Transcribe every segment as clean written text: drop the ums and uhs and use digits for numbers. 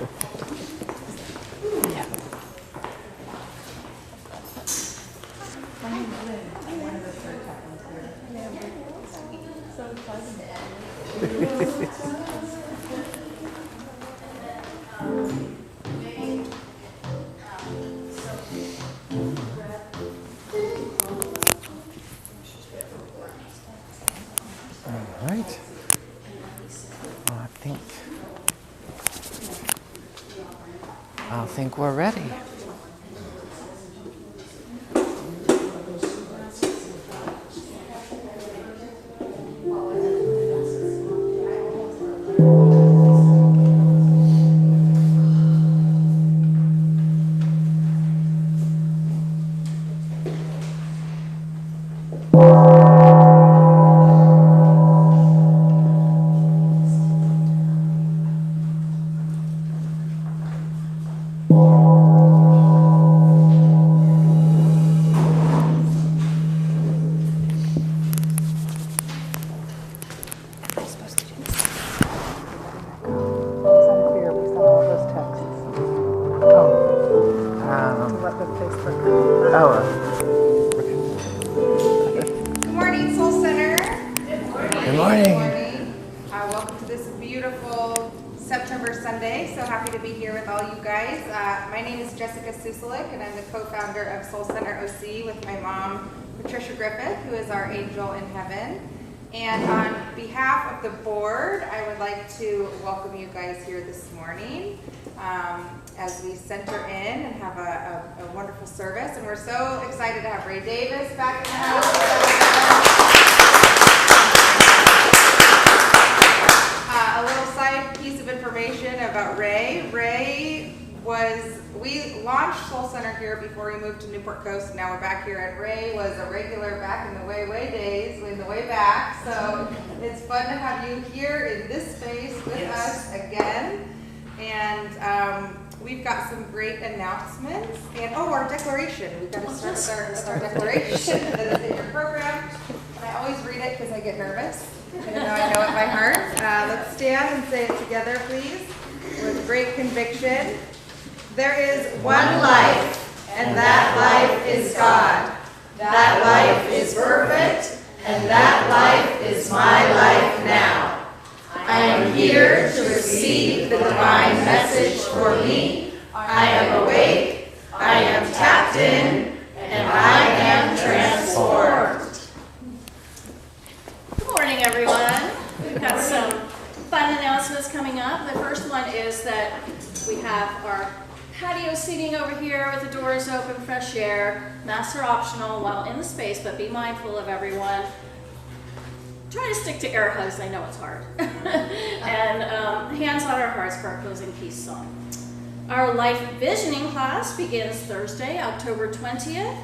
Yeah. All right. I think we're ready. Good morning, Soul Center. Good morning. Good morning. Welcome to this beautiful September Sunday. So happy to be here with all you guys. My name is Jessica Susalik, and I'm the co-founder of Soul Center OC with my mom, Patricia Griffith, who is our angel in heaven. And on behalf of the board, I would like to welcome you guys here this morning as we center in and have a wonderful service. And we're so excited to have Ray Davis back in the house. A little side piece of information about Ray. We launched Soul Center here before we moved to Newport Coast, and now we're back here. And Ray was a regular back in the way days, in the way back. So it's fun to have you here in this space with us again. And we've got some great announcements. And our declaration. We've got to start with our declaration that is in your program. And I always read it because I get nervous, even though I know it by heart. Let's stand and say it together, please, with great conviction. There is one life, and that life is God. That life is perfect, and that life is my life now. I am here to receive the divine message for me. I am awake, I am tapped in, and I am transformed. Good morning, everyone. We've got some fun announcements coming up. The first one is that we have our patio seating over here with the doors open, fresh air. Masks are optional while in the space, but be mindful of everyone. Try to stick to air hugs. I know it's hard. And hands on our hearts for our closing peace song. Our life visioning class begins Thursday, October 20th,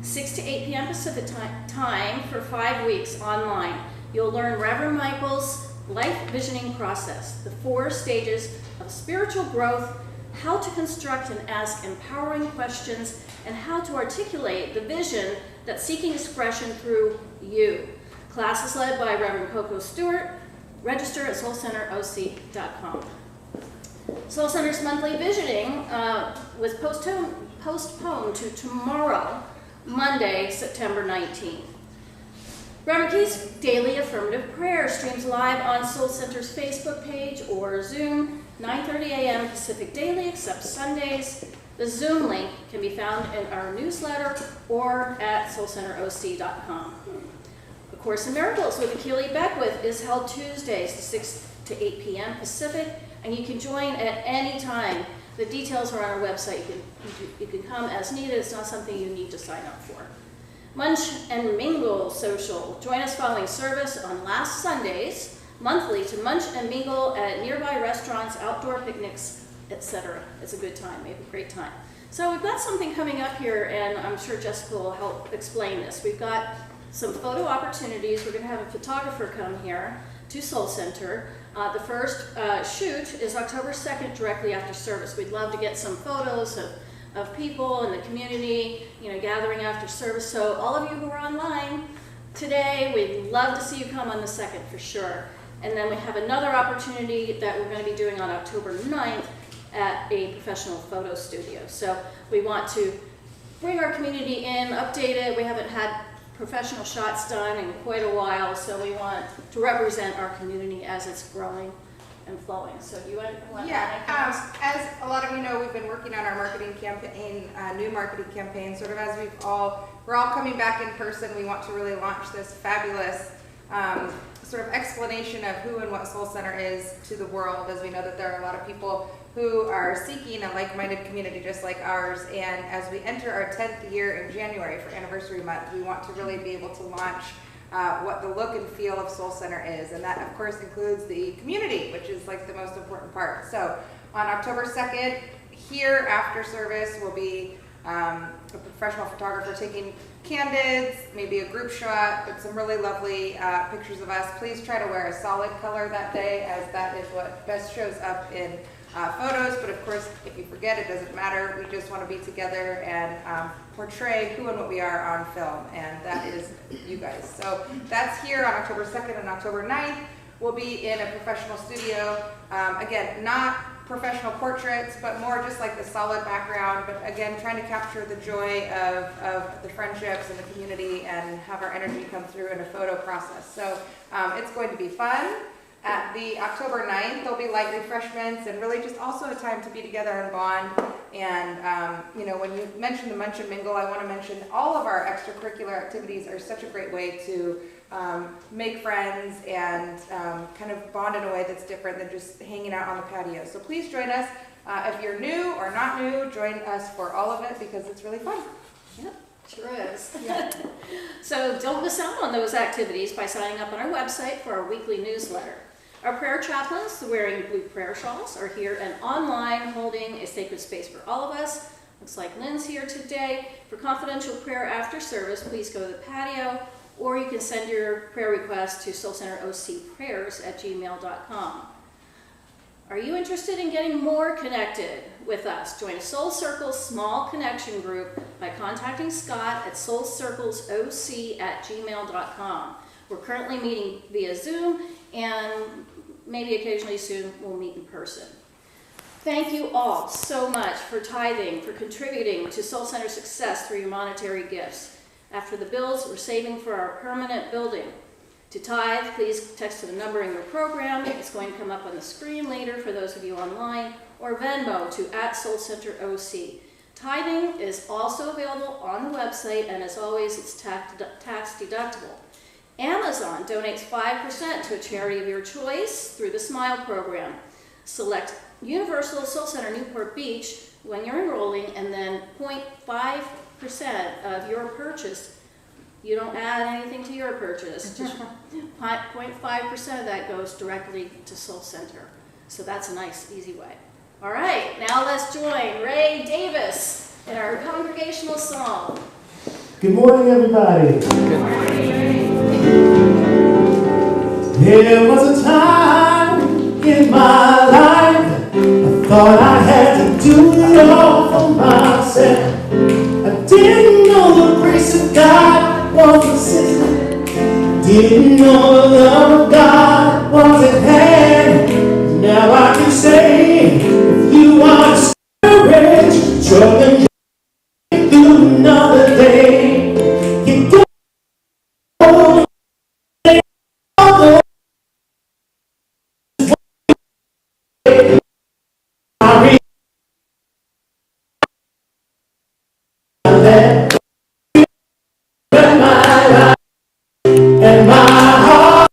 6 to 8 p.m. Pacific time for 5 weeks online. You'll learn Reverend Michael's life visioning process, the 4 stages of spiritual growth, how to construct and ask empowering questions, and how to articulate the vision that's seeking expression through you. Class is led by Reverend Coco Stewart. Register at soulcenteroc.com. Soul Center's monthly visioning was postponed to tomorrow, Monday, September 19th. Reverend Keith's daily affirmative prayer streams live on Soul Center's Facebook page or Zoom, 9:30 a.m. Pacific daily, except Sundays. The Zoom link can be found in our newsletter or at soulcenteroc.com. A Course in Miracles with Akili Beckwith is held Tuesdays, 6 to 8 p.m. Pacific, and you can join at any time. The details are on our website. You can come as needed. It's not something you need to sign up for. Munch and Mingle Social. Join us following service on last Sundays, monthly, to munch and mingle at nearby restaurants, outdoor picnics, etc. It's a good time. We have a great time. So we've got something coming up here, and I'm sure Jessica will help explain this. We've got some photo opportunities. We're going to have a photographer come here to Soul Center. The first shoot is October 2nd, directly after service. We'd love to get some photos of people in the community, gathering after service. So all of you who are online today, we'd love to see you come on the 2nd for sure. And then we have another opportunity that we're going to be doing on October 9th at a professional photo studio. So we want to bring our community in, update it. We haven't had professional shots done in quite a while, so we want to represent our community as it's growing and flowing. So do you want to Yeah, as a lot of you know, we've been working on our marketing campaign, new marketing campaign, sort of as we're all coming back in person. We want to really launch this fabulous sort of explanation of who and what Soul Center is to the world, as we know that there are a lot of people who are seeking a like-minded community just like ours. And as we enter our 10th year in January for Anniversary Month, we want to really be able to launch what the look and feel of Soul Center is. And that, of course, includes the community, which is like the most important part. So on October 2nd, here after service will be a professional photographer taking candids, maybe a group shot, but some really lovely pictures of us. Please try to wear a solid color that day, as that is what best shows up in photos. But of course, if you forget, it doesn't matter. We just want to be together and portray who and what we are on film, and that is you guys. So that's here on October 2nd and October 9th. We'll be in a professional studio. Again, not professional portraits, but more just like the solid background, but again, trying to capture the joy of the friendships and the community and have our energy come through in a photo process. So it's going to be fun. At the October 9th, there'll be light refreshments and really just also a time to be together and bond. And you know, when you mentioned the Munch and Mingle, I want to mention all of our extracurricular activities are such a great way to make friends and kind of bond in a way that's different than just hanging out on the patio. So please join us. If you're new or not new, join us for all of it because it's really fun. Yep, sure is. Yeah. So don't miss out on those activities by signing up on our website for our weekly newsletter. Our prayer chaplains, wearing blue prayer shawls, are here and online holding a sacred space for all of us. Looks like Lynn's here today. For confidential prayer after service, please go to the patio, or you can send your prayer request to soulcenterocprayers@gmail.com. Are you interested in getting more connected with us? Join a Soul Circle small connection group by contacting Scott at soulcirclesoc@gmail.com. We're currently meeting via Zoom, and maybe occasionally soon we'll meet in person. Thank you all so much for tithing, for contributing to Soul Center's success through your monetary gifts. After the bills, we're saving for our permanent building. To tithe, please text to the number in your program. It's going to come up on the screen later for those of you online, or Venmo to @SoulCenterOC. Tithing is also available on the website, and as always, it's tax deductible. Amazon donates 5% to a charity of your choice through the Smile program. Select Universal Soul Center Newport Beach when you're enrolling, and then 0.5% of your purchase, you don't add anything to your purchase, just 0.5% of that goes directly to Soul Center. So that's a nice, easy way. All right, now let's join Ray Davis in our congregational song. Good morning, everybody. Good morning. There was a time in my life I thought I had to do it all for myself. I didn't know the grace of God was consistent. Didn't know the love of God was at hand. Now I can say, if you are discouraged, struggling through another day, you don't and my heart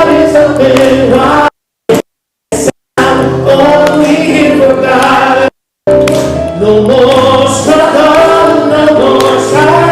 is open wide. I'm only here for God. No more struggle, no more strife.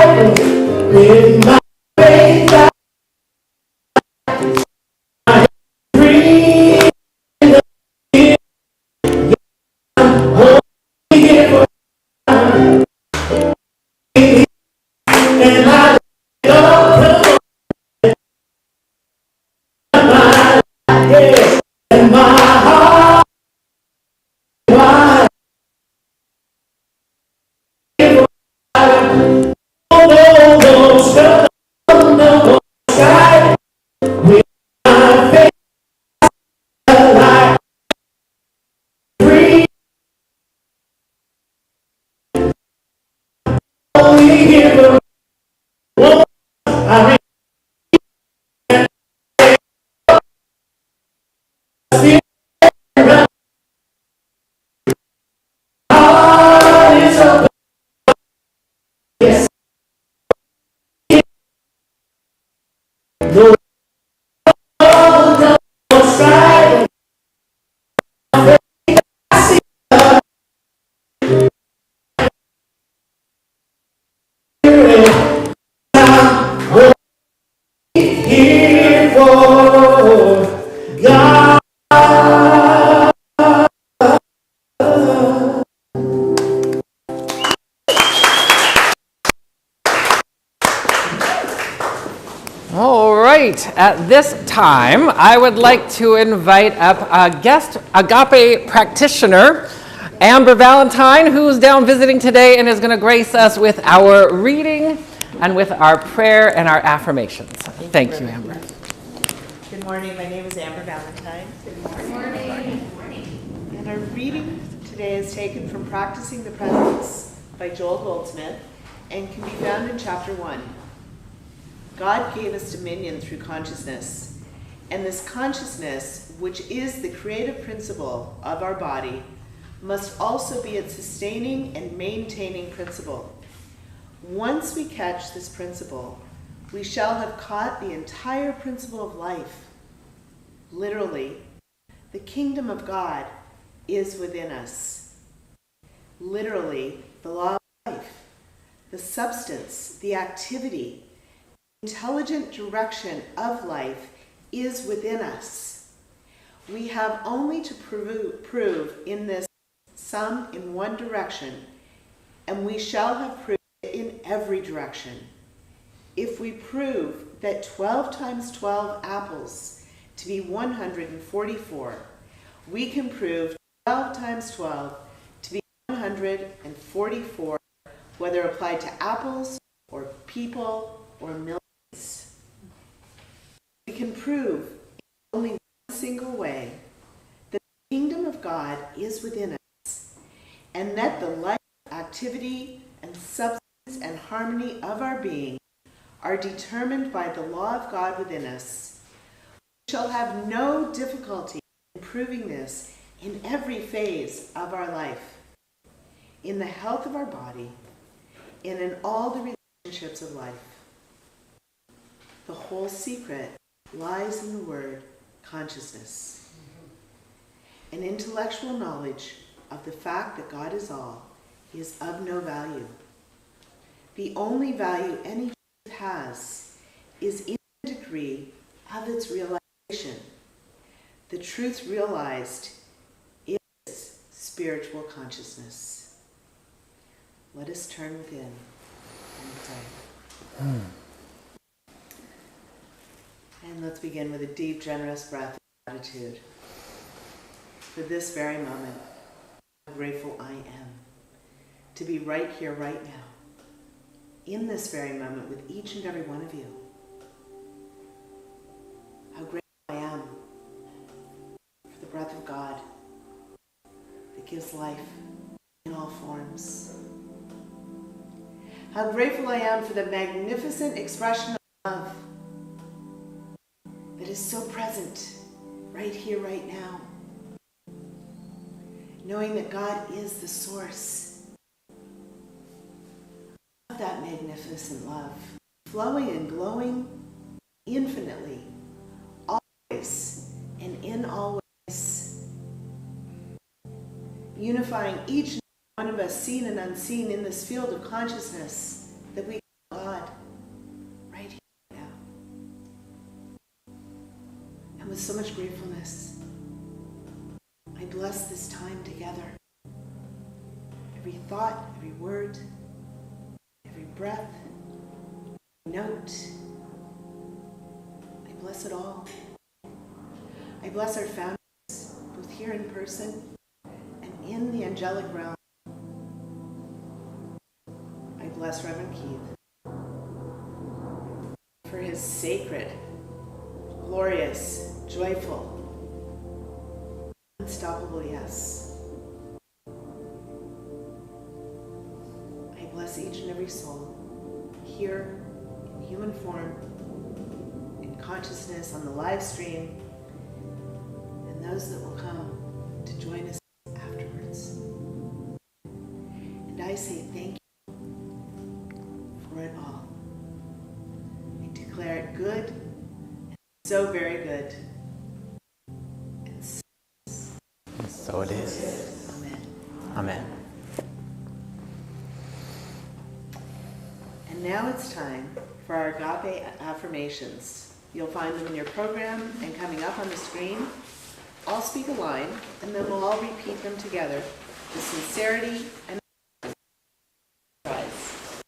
right, at this time, I would like to invite up a guest agape practitioner, Amber Valentine, who's down visiting today and is going to grace us with our reading and with our prayer and our affirmations. Thank you, Amber. Good morning. My name is Amber Valentine. Good morning. And our reading today is taken from Practicing the Presence by Joel Goldsmith and can be found in chapter 1. God gave us dominion through consciousness, and this consciousness, which is the creative principle of our body, must also be its sustaining and maintaining principle. Once we catch this principle, we shall have caught the entire principle of life. Literally, the kingdom of God is within us. Literally, the law of life, the substance, the activity, intelligent direction of life is within us. We have only to prove in this some in one direction, and we shall have proved it in every direction. If we prove that 12 times 12 apples to be 144, we can prove 12 times 12 to be 144, whether applied to apples or people or millions. We can prove in only one single way that the kingdom of God is within us, and that the life, activity, and substance and harmony of our being are determined by the law of God within us. We shall have no difficulty in proving this in every phase of our life, in the health of our body, and in all the relationships of life. The whole secret lies in the word consciousness. An intellectual knowledge of the fact that God is all is of no value. The only value any truth has is in the degree of its realization. The truth realized is spiritual consciousness. Let us turn within and pray. And let's begin with a deep, generous breath of gratitude. For this very moment, how grateful I am to be right here, right now, in this very moment with each and every one of you. How grateful I am for the breath of God that gives life in all forms. How grateful I am for the magnificent expression of love that is so present right here, right now. Knowing that God is the source of that magnificent love, flowing and glowing infinitely, always and in all ways, unifying each one of us, seen and unseen, in this field of consciousness that we call God, right here, right now. And with so much gratefulness, I bless this time together. Every thought, every word, every breath, every note. I bless it all. I bless our founders, both here in person and in the angelic realm. I bless Reverend Keith for his sacred, glorious, joyful, unstoppable yes. I bless each and every soul here in human form, in consciousness on the live stream, and those that will come to join us afterwards. And I say thank you for it all. I declare it good, and so very good. So it is. Amen. Amen. And now it's time for our agape affirmations. You'll find them in your program and coming up on the screen. I'll speak a line, and then we'll all repeat them together with sincerity and surprise.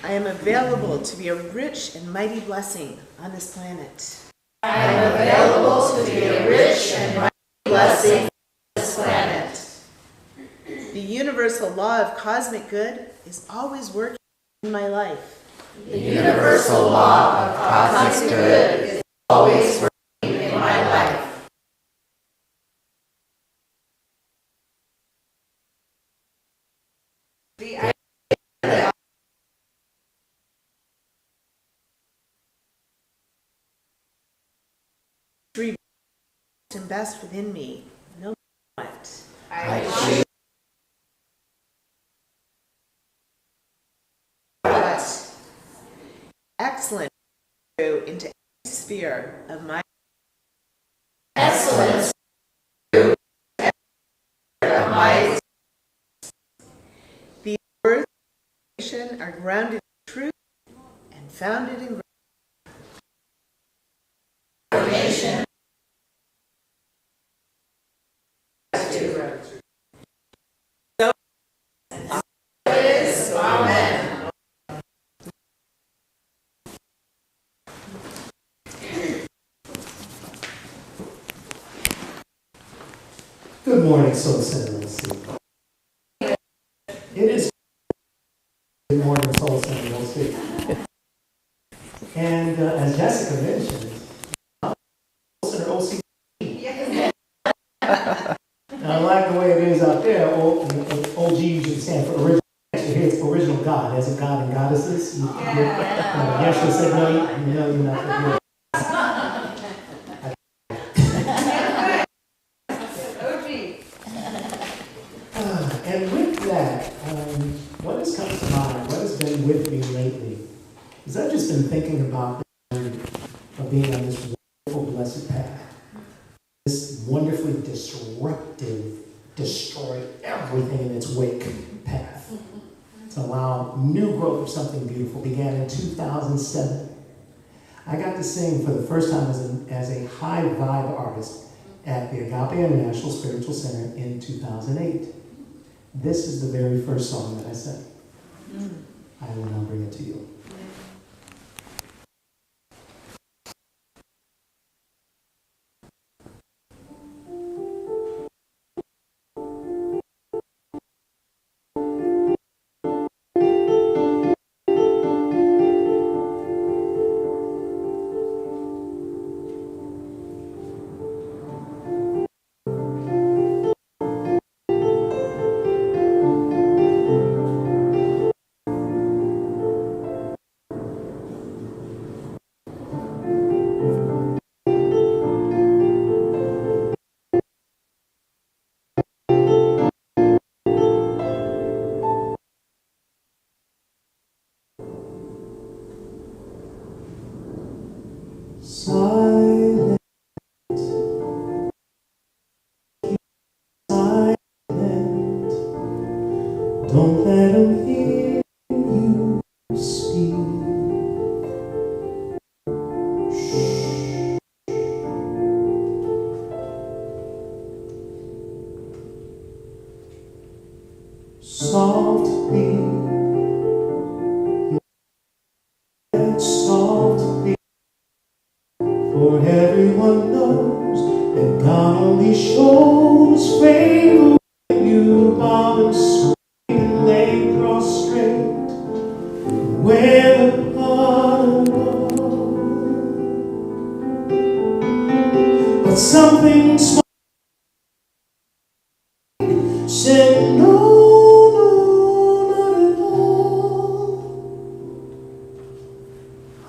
I am available to be a rich and mighty blessing on this planet. I am available to be a rich and mighty blessing on this planet. The universal law of cosmic good is always working in my life. The universal law of cosmic good is always working in my life. The And best within me, no matter what. I choose What excellent through into every sphere of my excellence of my the words of creation are grounded in truth and founded in information. So it is. Amen. Good morning, Soul Center LC. It is good morning, Soul Center LC. And as Jessica mentioned, Soul Center OC. I like the way it is out there. OG usually stand for original. Actually, here it's original God. As a God and goddesses. Yeshua said, no, you're not. And with that, what has come to mind? What has been with me lately? Is I've just been thinking about the journey of being on this wonderful, blessed path. This wonderfully disruptive, destroy everything in its wake path. To allow new growth of something beautiful began in 2007. I got to sing for the first time as a high vibe artist at the Agape International Spiritual Center in 2008. This is the very first song that I sang. I will now bring it to you. Silent, silent, don't let them hear you speak. Shh. Softly, yet softly. For everyone knows that God only shows favor when you bow and sweep and lay prostrate. When upon a wall, but something small said no, not at all.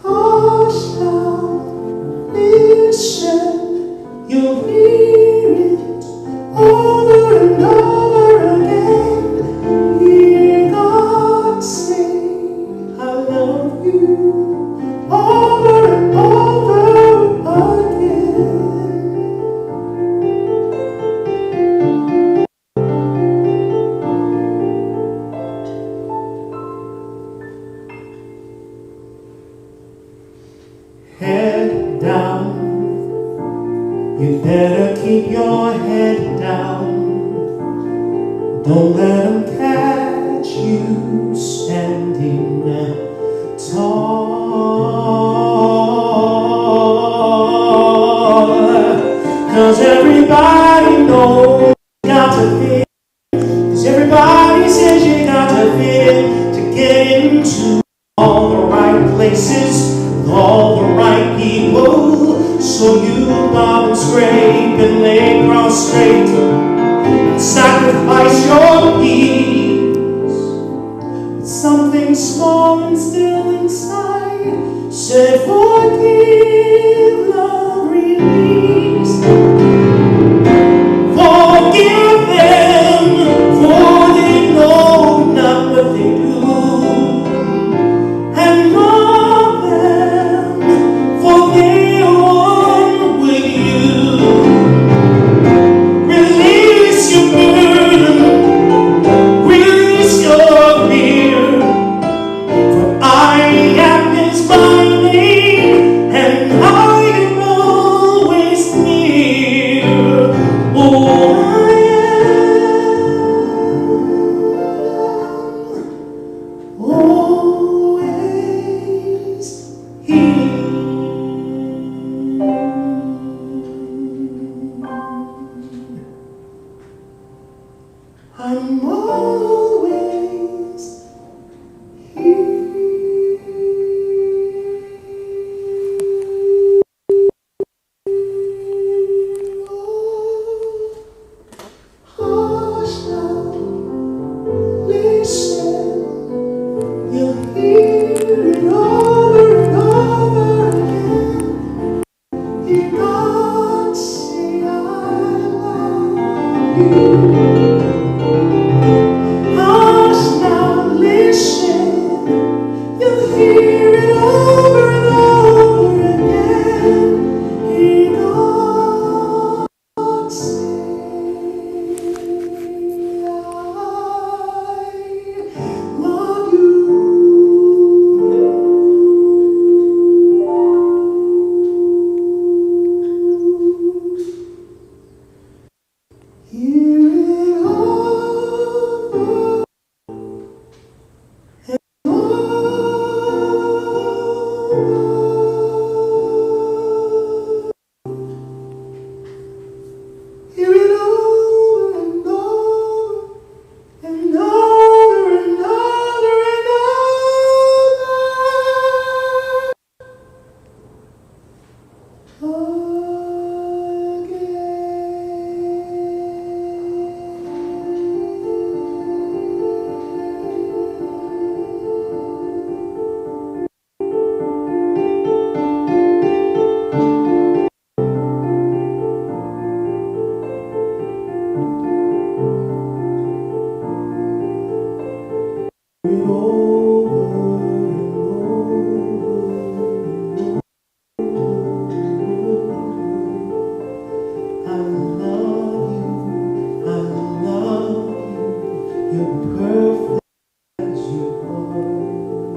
Hush now. Listen, you'll hear it over and over again. Hear God say, I love you, over and over again. Head down. You better keep your head down. Don't let them catch you standing everybody knows you got to fit. 'Cause everybody says you got to fit to get into all the right places with all the right people. So you bob and scrape and lay prostrate and sacrifice your peace. But something small and still inside said, forgive, love, release. Forgive them, for they know not what they do. And love them, for they are one with you. Release your burden, release your fear. For I am His body, and I am always near. Oh, I am always here. I'm always here. Hush now, listen. You'll hear it over and over again. Hear God say, I love you. Hush now, listen. You'll hear it over and over again. Hear God say, I love you. Hear it over and over. Hear it over and over and over and over and over I love you, I love you, you're perfect as you are.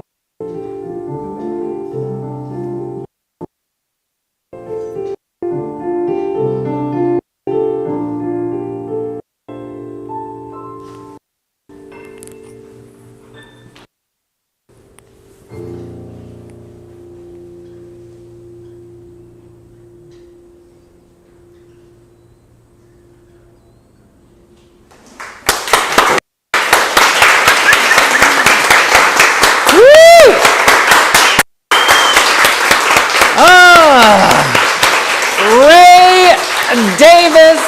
Ray Davis,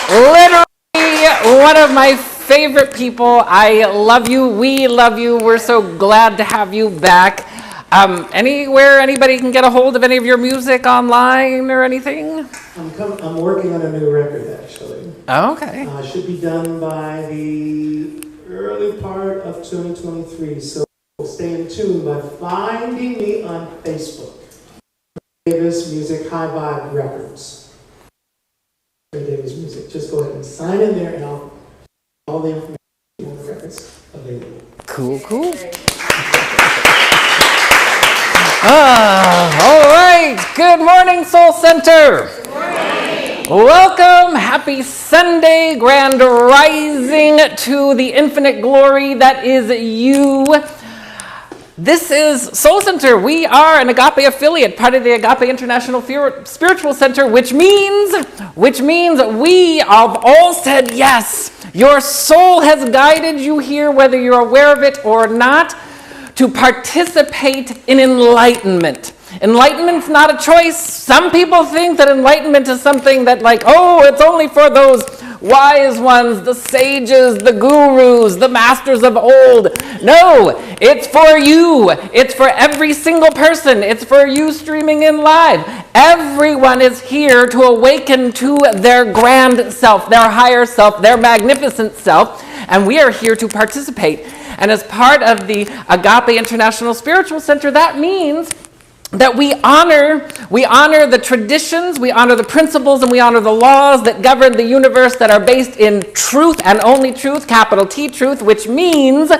literally one of my favorite people. I love you. We love you. We're so glad to have you back. Anywhere anybody can get a hold of any of your music online or anything? I'm working on a new record, actually. Oh, okay. Should be done by the early part of 2023, so stay in tune by finding me on Facebook. Davis Music High Vibe Records. Ray Davis Music. Just go ahead and sign in there, and I'll all the information on the records available. Cool, cool. All right. Good morning, Soul Center. Good morning. Welcome. Happy Sunday, grand rising to the infinite glory that is you. This is Soul Center. We are an Agape affiliate, part of the Agape International Spiritual Center, which means we have all said yes. Your soul has guided you here, whether you're aware of it or not, to participate in enlightenment. Enlightenment's not a choice. Some people think that enlightenment is something that it's only for those wise ones, the sages, the gurus, the masters of old. No, it's for you. It's for every single person. It's for you streaming in live. Everyone is here to awaken to their grand self, their higher self, their magnificent self, and we are here to participate. And as part of the Agape International Spiritual Center, that means that we honor the traditions, we honor the principles, and we honor the laws that govern the universe that are based in truth and only truth, capital T truth, which means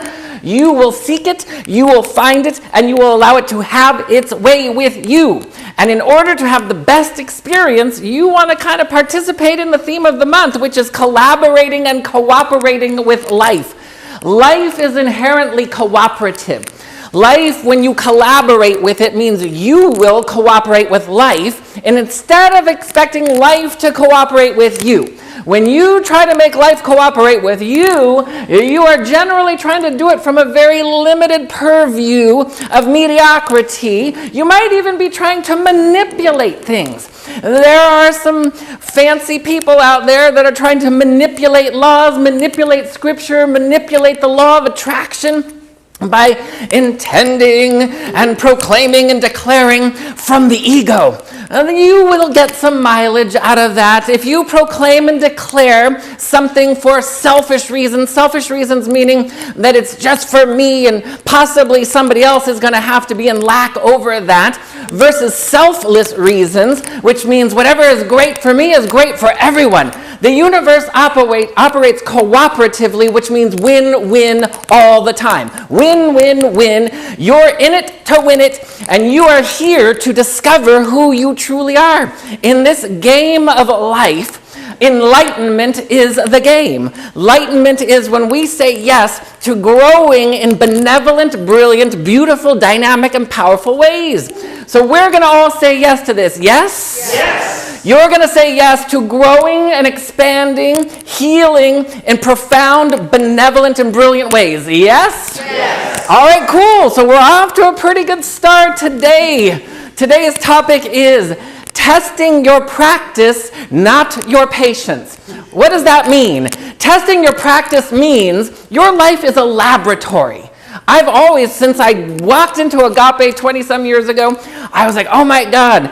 you will seek it, you will find it, and you will allow it to have its way with you. And in order to have the best experience, you want to kind of participate in the theme of the month, which is collaborating and cooperating with life. Life is inherently cooperative. Life, when you collaborate with it, means you will cooperate with life, and instead of expecting life to cooperate with you, when you try to make life cooperate with you, you are generally trying to do it from a very limited purview of mediocrity. You might even be trying to manipulate things. There are some fancy people out there that are trying to manipulate laws, manipulate scripture, manipulate the law of attraction, by intending and proclaiming and declaring from the ego. And you will get some mileage out of that. If you proclaim and declare something for selfish reasons meaning that it's just for me and possibly somebody else is going to have to be in lack over that, versus selfless reasons, which means whatever is great for me is great for everyone. The universe operates cooperatively, which means win-win all the time. Win-win-win. You're in it to win it, and you are here to discover who you truly are. In this game of life, enlightenment is the game. Enlightenment is when we say yes to growing in benevolent, brilliant, beautiful, dynamic, and powerful ways. So we're going to all say yes to this. Yes? Yes. You're going to say yes to growing and expanding, healing in profound, benevolent, and brilliant ways. Yes? Yes. All right, cool. So we're off to a pretty good start today. Today's topic is testing your practice, not your patience. What does that mean? Testing your practice means your life is a laboratory. I've always, since I walked into Agape 20-some years ago, I was like, oh my God,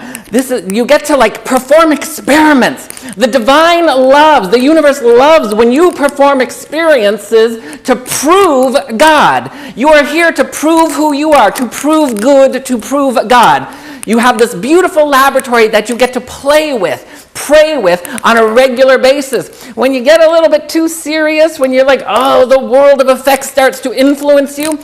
you get to perform experiments. The divine loves, the universe loves when you perform experiences to prove God. You are here to prove who you are, to prove good, to prove God. You have this beautiful laboratory that you get to play with, pray with on a regular basis. When you get a little bit too serious, when you're like, oh, the world of effects starts to influence you,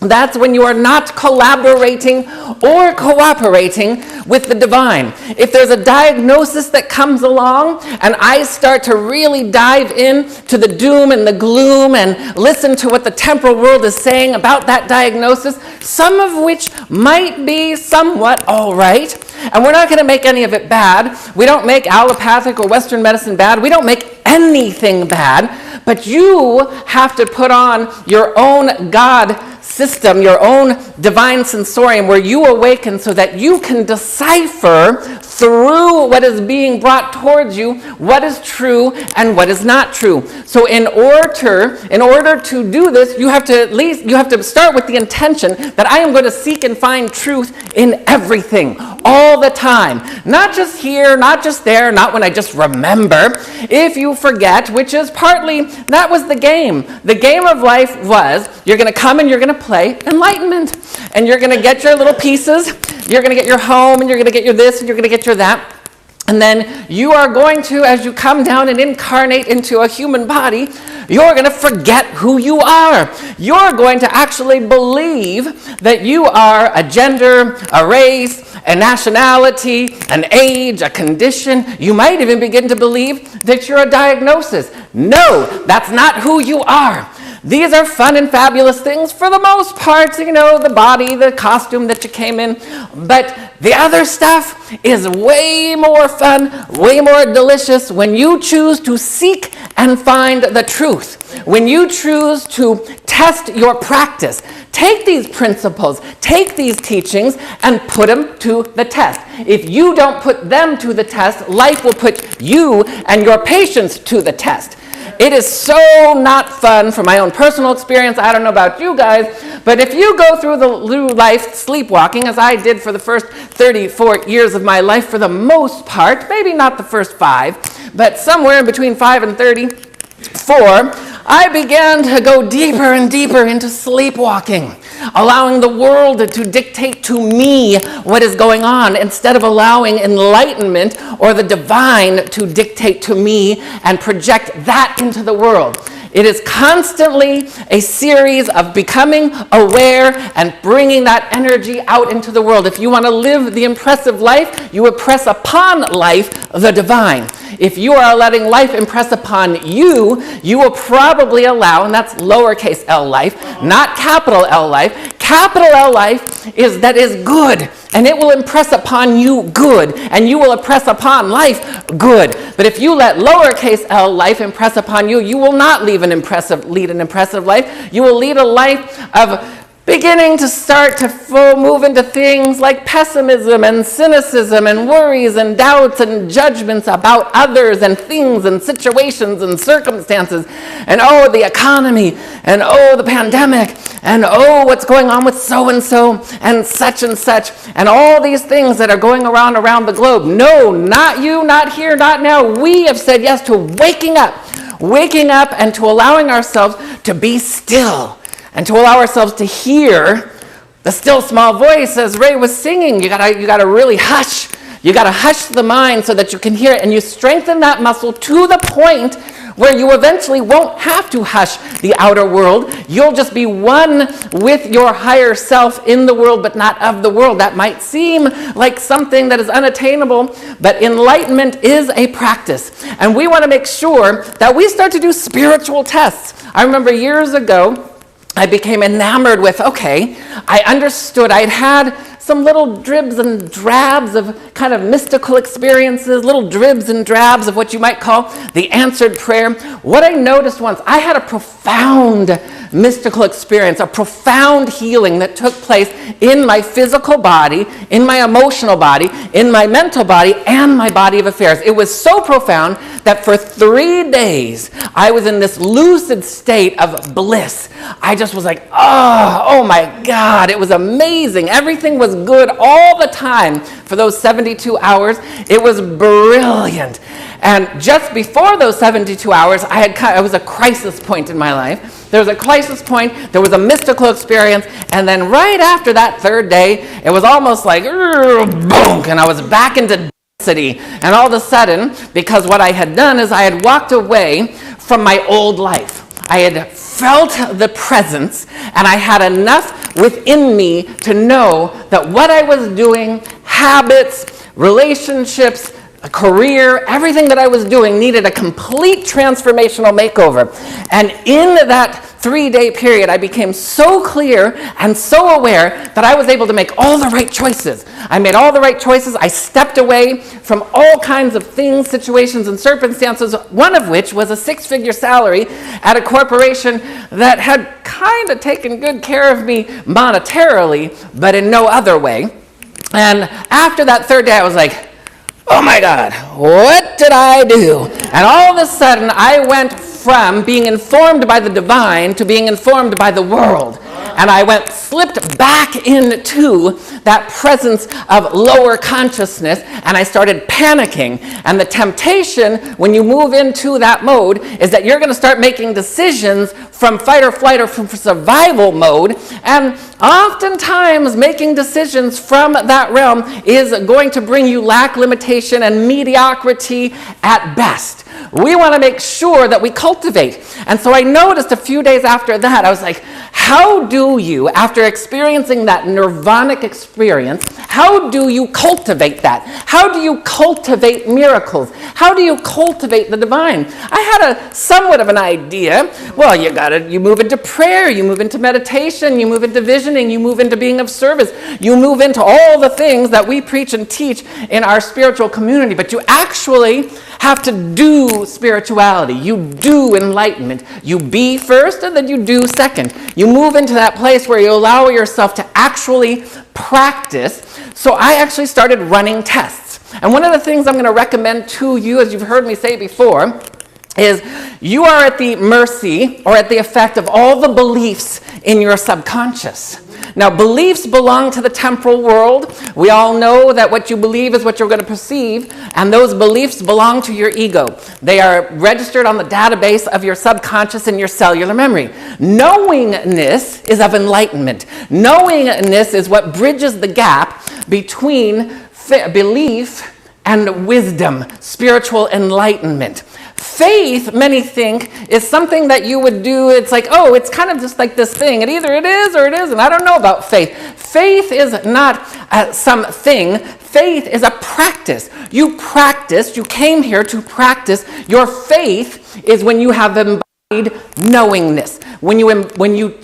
that's when you are not collaborating or cooperating with the divine. If there's a diagnosis that comes along and I start to really dive in to the doom and the gloom and listen to what the temporal world is saying about that diagnosis, some of which might be somewhat all right, and we're not going to make any of it bad. We don't make allopathic or Western medicine bad. We don't make anything bad, but you have to put on your own God system, your own divine sensorium where you awaken so that you can decipher through what is being brought towards you what is true and what is not true. So in order to do this, you have to start with the intention that I am going to seek and find truth in everything, all the time. Not just here, not just there, not when I just remember. If you forget, which is partly, that was the game. The game of life was, you're going to come and you're going to play enlightenment. And you're going to get your little pieces. You're going to get your home, and you're going to get your this, and you're going to get your that. And then you are going to, as you come down and incarnate into a human body, you're going to forget who you are. You're going to actually believe that you are a gender, a race, a nationality, an age, a condition. You might even begin to believe that you're a diagnosis. No, that's not who you are. These are fun and fabulous things for the most part, the body, the costume that you came in. But the other stuff is way more fun, way more delicious when you choose to seek and find the truth. When you choose to test your practice. Take these principles, take these teachings, and put them to the test. If you don't put them to the test, life will put you and your patience to the test. It is so not fun from my own personal experience. I don't know about you guys, but if you go through life sleepwalking, as I did for the first 34 years of my life for the most part, maybe not the first 5, but somewhere in between 5 and 34, I began to go deeper and deeper into sleepwalking, allowing the world to dictate to me what is going on instead of allowing enlightenment or the divine to dictate to me and project that into the world. It is constantly a series of becoming aware and bringing that energy out into the world. If you want to live the impressive life, you impress upon life the divine. If you are letting life impress upon you, you will probably allow, and that's lowercase l life, not capital L life. Capital L life is good, and it will impress upon you good, and you will impress upon life good. But if you let lowercase l life impress upon you, you will not lead an impressive life. You will lead a life of beginning to start to move into things like pessimism and cynicism and worries and doubts and judgments about others and things and situations and circumstances. And oh, the economy, and oh, the pandemic, and oh, what's going on with so-and-so and such, and all these things that are going around the globe. No, not you, not here, not now. We have said yes to waking up and to allowing ourselves to be still. And to allow ourselves to hear the still small voice, as Ray was singing. You gotta really hush. You gotta hush the mind so that you can hear it, and you strengthen that muscle to the point where you eventually won't have to hush the outer world. You'll just be one with your higher self in the world, but not of the world. That might seem like something that is unattainable, but enlightenment is a practice. And we want to make sure that we start to do spiritual tests. I remember years ago, I became enamored with, I understood. I'd had some little dribs and drabs of kind of mystical experiences, little dribs and drabs of what you might call the answered prayer. What I noticed once, I had a profound mystical experience, a profound healing that took place in my physical body, in my emotional body, in my mental body, and my body of affairs. It was so profound that for 3 days, I was in this lucid state of bliss. I just was like, oh my God, it was amazing. Everything was good all the time for those 72 hours. It was brilliant. And just before those 72 hours, it was a crisis point in my life. There was a crisis point, there was a mystical experience, and then right after that third day, it was almost like, boom, and I was back into density. And all of a sudden, because what I had done is I had walked away from my old life. I had felt the presence, and I had enough within me to know that what I was doing, habits, relationships, a career, everything that I was doing needed a complete transformational makeover. And in that 3-day period, I became so clear and so aware that I was able to make all the right choices. I made all the right choices. I stepped away from all kinds of things, situations, and circumstances, one of which was a 6-figure salary at a corporation that had kind of taken good care of me monetarily, but in no other way. And after that third day, I was like, oh my God, what did I do? And all of a sudden, I went from being informed by the divine to being informed by the world. And I slipped back into that presence of lower consciousness, and I started panicking. And the temptation when you move into that mode is that you're going to start making decisions from fight or flight or from survival mode. And oftentimes making decisions from that realm is going to bring you lack, limitation, and mediocrity at best. We want to make sure that we cultivate. And so I noticed a few days after that, I was like, how do you, after experiencing that nirvanic experience, how do you cultivate that? How do you cultivate miracles? How do you cultivate the divine? I had a somewhat of an idea. Well, you move into prayer, you move into meditation, you move into visioning, you move into being of service, you move into all the things that we preach and teach in our spiritual community, but you actually have to do spirituality. You do enlightenment. You be first and then you do second. You move into that place where you allow yourself to actually practice. So I actually started running tests. And one of the things I'm going to recommend to you, as you've heard me say before, is you are at the mercy or at the effect of all the beliefs in your subconscious. Now, beliefs belong to the temporal world. We all know that what you believe is what you're going to perceive, and those beliefs belong to your ego. They are registered on the database of your subconscious and your cellular memory. Knowingness is of enlightenment. Knowingness is what bridges the gap between belief and wisdom, spiritual enlightenment. Faith, many think, is something that you would do. It's like, oh, it's kind of just like this thing. Either it is or it isn't. I don't know about faith. Faith is not something. Faith is a practice. You practice. You came here to practice. Your faith is when you have embodied knowingness. When you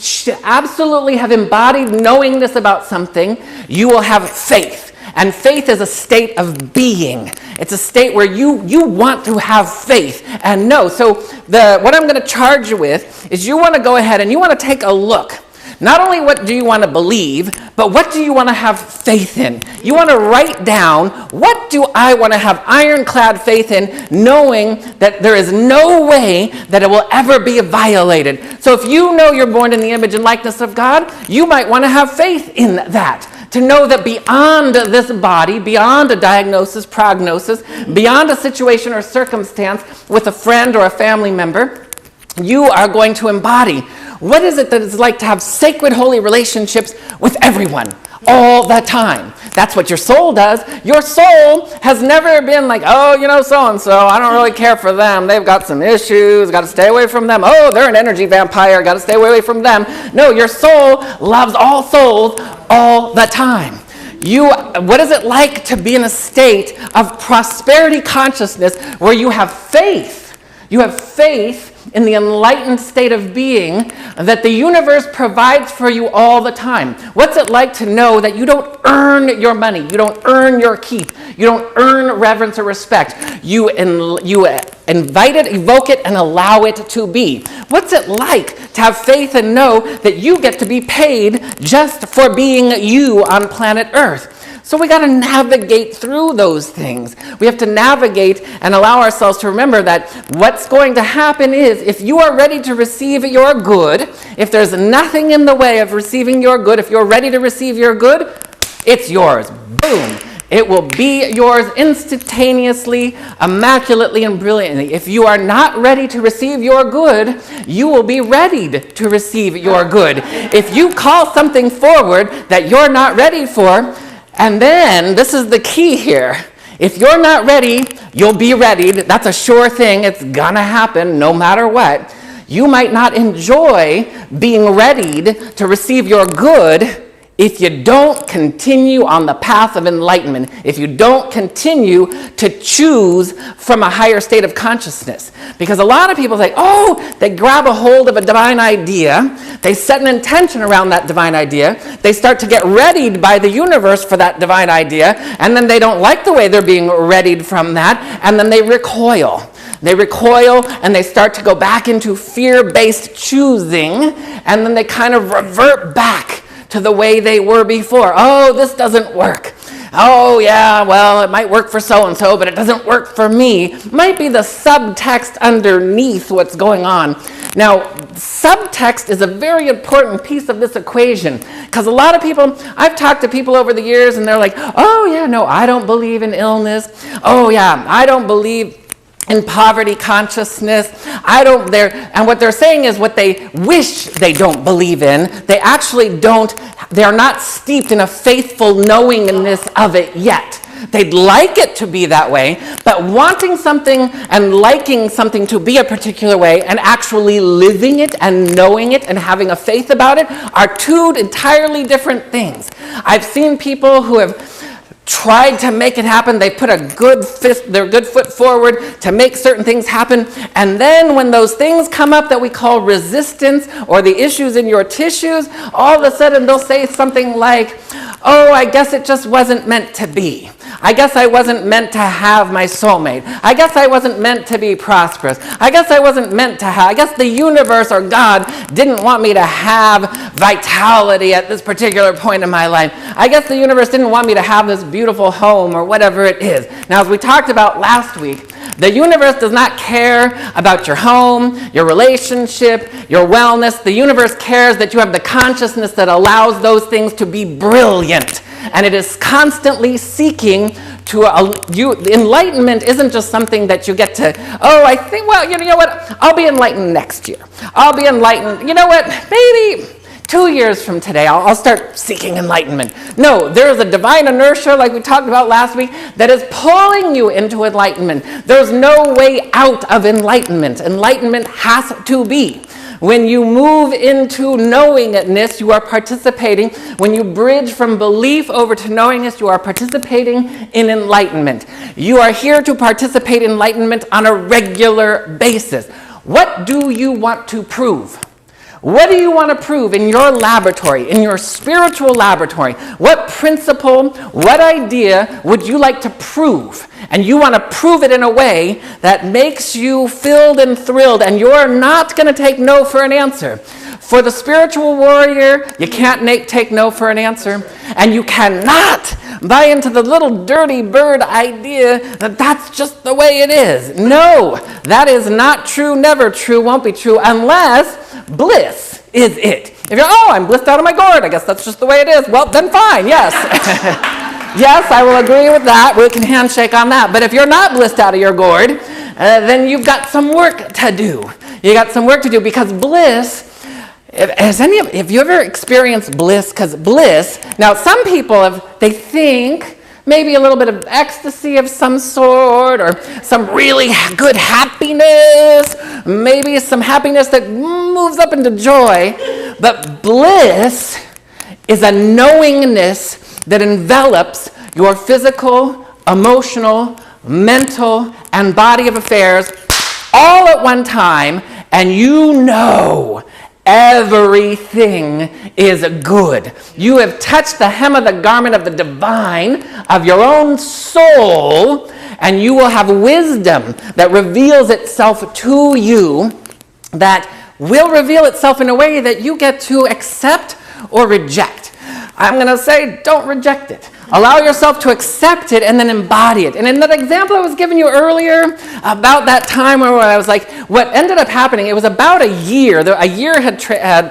absolutely have embodied knowingness about something, you will have faith. And faith is a state of being. It's a state where you want to have faith and know. So what I'm going to charge you with is you want to go ahead and you want to take a look. Not only what do you want to believe, but what do you want to have faith in? You want to write down, what do I want to have ironclad faith in, knowing that there is no way that it will ever be violated. So if you know you're born in the image and likeness of God, you might want to have faith in that. To know that beyond this body, beyond a diagnosis, prognosis, beyond a situation or circumstance with a friend or a family member, you are going to embody. What is it that it's like to have sacred, holy relationships with everyone all the time? That's what your soul does. Your soul has never been like, oh, so-and-so, I don't really care for them. They've got some issues, got to stay away from them. Oh, they're an energy vampire, got to stay away from them. No, your soul loves all souls all the time. What is it like to be in a state of prosperity consciousness where you have faith? You have faith in the enlightened state of being that the universe provides for you all the time. What's it like to know that you don't earn your money, you don't earn your keep, you don't earn reverence or respect. You invite it, evoke it, and allow it to be. What's it like to have faith and know that you get to be paid just for being you on planet Earth? So we got to navigate through those things. We have to navigate and allow ourselves to remember that what's going to happen is if you are ready to receive your good, if there's nothing in the way of receiving your good, if you're ready to receive your good, it's yours. Boom. It will be yours instantaneously, immaculately, and brilliantly. If you are not ready to receive your good, you will be readied to receive your good. If you call something forward that you're not ready for, and then, this is the key here. If you're not ready, you'll be readied. That's a sure thing. It's gonna happen no matter what. You might not enjoy being readied to receive your good if you don't continue on the path of enlightenment, if you don't continue to choose from a higher state of consciousness. Because a lot of people say, they grab a hold of a divine idea, they set an intention around that divine idea, they start to get readied by the universe for that divine idea, and then they don't like the way they're being readied from that, and then they recoil. They recoil and they start to go back into fear-based choosing, and then they kind of revert back to the way they were before. Oh, this doesn't work. Oh, yeah, well, it might work for so-and-so, but it doesn't work for me. Might be the subtext underneath what's going on. Now, subtext is a very important piece of this equation, because a lot of people, I've talked to people over the years, and they're like, oh, yeah, no, I don't believe in illness. Oh, yeah, I don't believe in poverty consciousness. And what they're saying is what they wish they don't believe in, they actually don't, they're not steeped in a faithful knowingness of it yet. They'd like it to be that way, but wanting something and liking something to be a particular way and actually living it and knowing it and having a faith about it are two entirely different things. I've seen people who have tried to make it happen. They put their good foot forward to make certain things happen. And then when those things come up that we call resistance or the issues in your tissues, all of a sudden they'll say something like, oh, I guess it just wasn't meant to be. I guess I wasn't meant to have my soulmate. I guess I wasn't meant to be prosperous. I guess I wasn't meant to have, I guess the universe or God didn't want me to have vitality at this particular point in my life. I guess the universe didn't want me to have this beautiful home or whatever it is. Now, as we talked about last week, the universe does not care about your home, your relationship, your wellness. The universe cares that you have the consciousness that allows those things to be brilliant. And it is constantly seeking to, enlightenment isn't just something that you get to, oh, I think, well, you know what, I'll be enlightened next year. I'll be enlightened, you know what, maybe 2 years from today, I'll start seeking enlightenment. No, there is a divine inertia, like we talked about last week, that is pulling you into enlightenment. There's no way out of enlightenment. Enlightenment has to be. When you move into knowingness, you are participating. When you bridge from belief over to knowingness, you are participating in enlightenment. You are here to participate in enlightenment on a regular basis. What do you want to prove? What do you want to prove in your laboratory, in your spiritual laboratory? What principle, what idea would you like to prove? And you want to prove it in a way that makes you filled and thrilled, and you're not going to take no for an answer. For the spiritual warrior, you can't take no for an answer, and you cannot buy into the little dirty bird idea that that's just the way it is. No, that is not true, never true, won't be true, unless bliss is it. If you're, oh, I'm blissed out of my gourd, I guess that's just the way it is, well, then fine, yes. Yes, I will agree with that. We can handshake on that. But if you're not blissed out of your gourd, then you've got some work to do. You got some work to do because bliss, have you ever experienced bliss? Because bliss, now some people, they think maybe a little bit of ecstasy of some sort or some really good happiness, maybe some happiness that moves up into joy. But bliss is a knowingness that envelops your physical, emotional, mental, and body of affairs all at one time, and you know everything is good. You have touched the hem of the garment of the divine, of your own soul, and you will have wisdom that reveals itself to you, that will reveal itself in a way that you get to accept or reject. I'm going to say, don't reject it. Allow yourself to accept it and then embody it. And in that example I was giving you earlier about that time where I was like, what ended up happening, it was about a year. A year had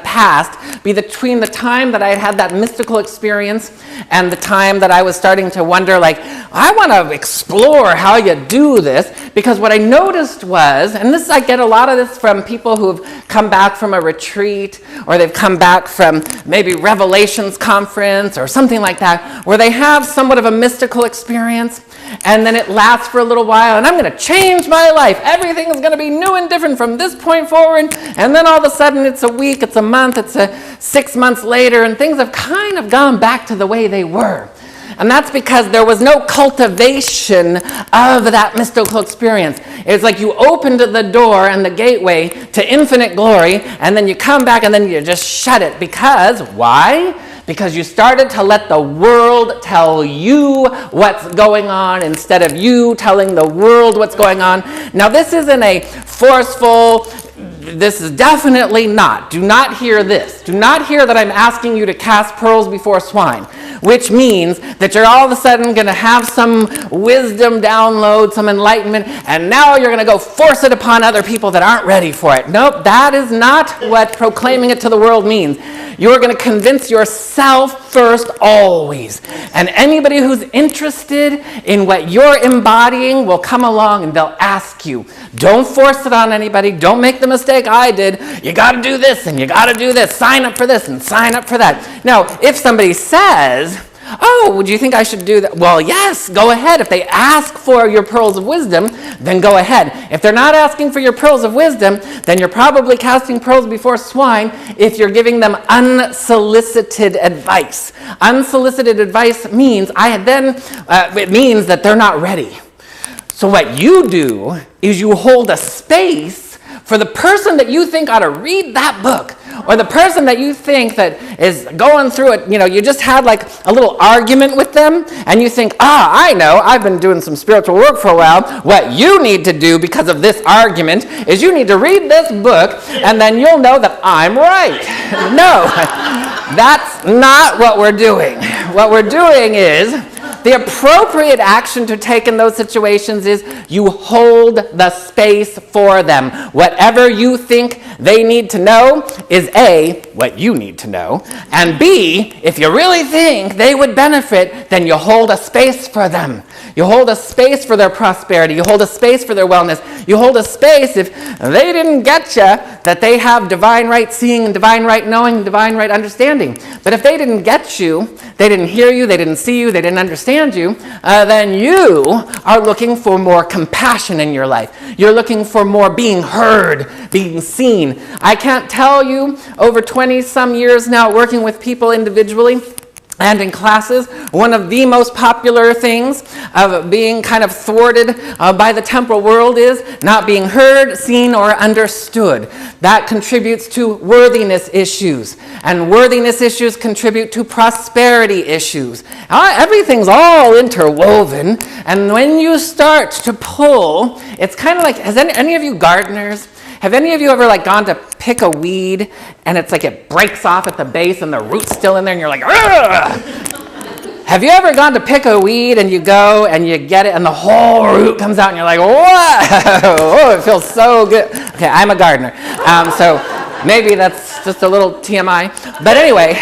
passed between the time that I had that mystical experience and the time that I was starting to wonder, like, I want to explore how you do this. Because what I noticed was, and I get a lot of this from people who've come back from a retreat, or they've come back from maybe Revelations conference or something like that, where they have somewhat of a mystical experience, and then it lasts for a little while, and I'm going to change my life. Everything is going to be new and different from this point forward, and then all of a sudden it's a week, it's a month, it's 6 months later, and things have kind of gone back to the way they were. And that's because there was no cultivation of that mystical experience. It's like you opened the door and the gateway to infinite glory, and then you come back and then you just shut it. Because, why? Because you started to let the world tell you what's going on instead of you telling the world what's going on. Now, this isn't a forceful, this is definitely not. Do not hear this. Do not hear that I'm asking you to cast pearls before swine, which means that you're all of a sudden going to have some wisdom download, some enlightenment, and now you're going to go force it upon other people that aren't ready for it. Nope, that is not what proclaiming it to the world means. You're going to convince yourself first always. And anybody who's interested in what you're embodying will come along and they'll ask you. Don't force it on anybody. Don't make the mistake I did. You got to do this and you got to do this. Sign up for this and sign up for that. Now, if somebody says, Oh, do you think I should do that? Well, yes, go ahead. If they ask for your pearls of wisdom, then go ahead. If they're not asking for your pearls of wisdom, then you're probably casting pearls before swine if you're giving them unsolicited advice. Unsolicited advice means it means that they're not ready. So what you do is you hold a space for the person that you think ought to read that book, or the person that you think that is going through it. You just had like a little argument with them, and you think, I know, I've been doing some spiritual work for a while. What you need to do because of this argument is you need to read this book, and then you'll know that I'm right. No, that's not what we're doing. What we're doing is, the appropriate action to take in those situations is you hold the space for them. Whatever you think they need to know is A, what you need to know, and B, if you really think they would benefit, then you hold a space for them. You hold a space for their prosperity. You hold a space for their wellness. You hold a space if they didn't get you, that they have divine right seeing and divine right knowing and divine right understanding. But if they didn't get you, they didn't hear you, they didn't see you, they didn't understand you, then you are looking for more compassion in your life. You're looking for more being heard, being seen. I can't tell you, over 20-some years now working with people individually and in classes, one of the most popular things of being kind of thwarted by the temporal world is not being heard, seen, or understood. That contributes to worthiness issues, and worthiness issues contribute to prosperity issues. Everything's all interwoven, and when you start to pull, it's kind of like, has any of you gardeners? Have any of you ever gone to pick a weed and it's like it breaks off at the base and the root's still in there and you're like, ugh! Have you ever gone to pick a weed and you go and you get it and the whole root comes out and you're like, what? Oh, it feels so good. Okay, I'm a gardener, so maybe that's just a little TMI. But anyway,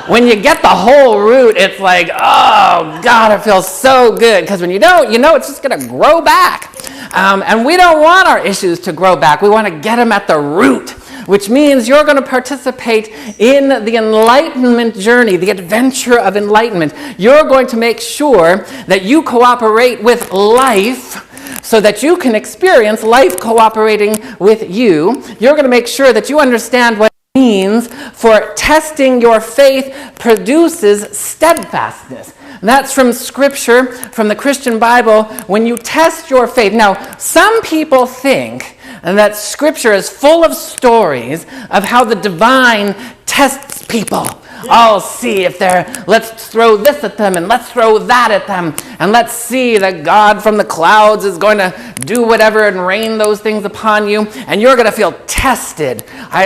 when you get the whole root, it's like, oh, God, it feels so good. Because when you don't, it's just going to grow back. And we don't want our issues to grow back. We want to get them at the root, which means you're going to participate in the enlightenment journey, the adventure of enlightenment. You're going to make sure that you cooperate with life so that you can experience life cooperating with you. You're going to make sure that you understand what it means for testing your faith produces steadfastness. That's from Scripture, from the Christian Bible, when you test your faith. Now, some people think that Scripture is full of stories of how the divine tests people. Oh, see if let's throw this at them and let's throw that at them and let's see that God from the clouds is going to do whatever and rain those things upon you and you're going to feel tested.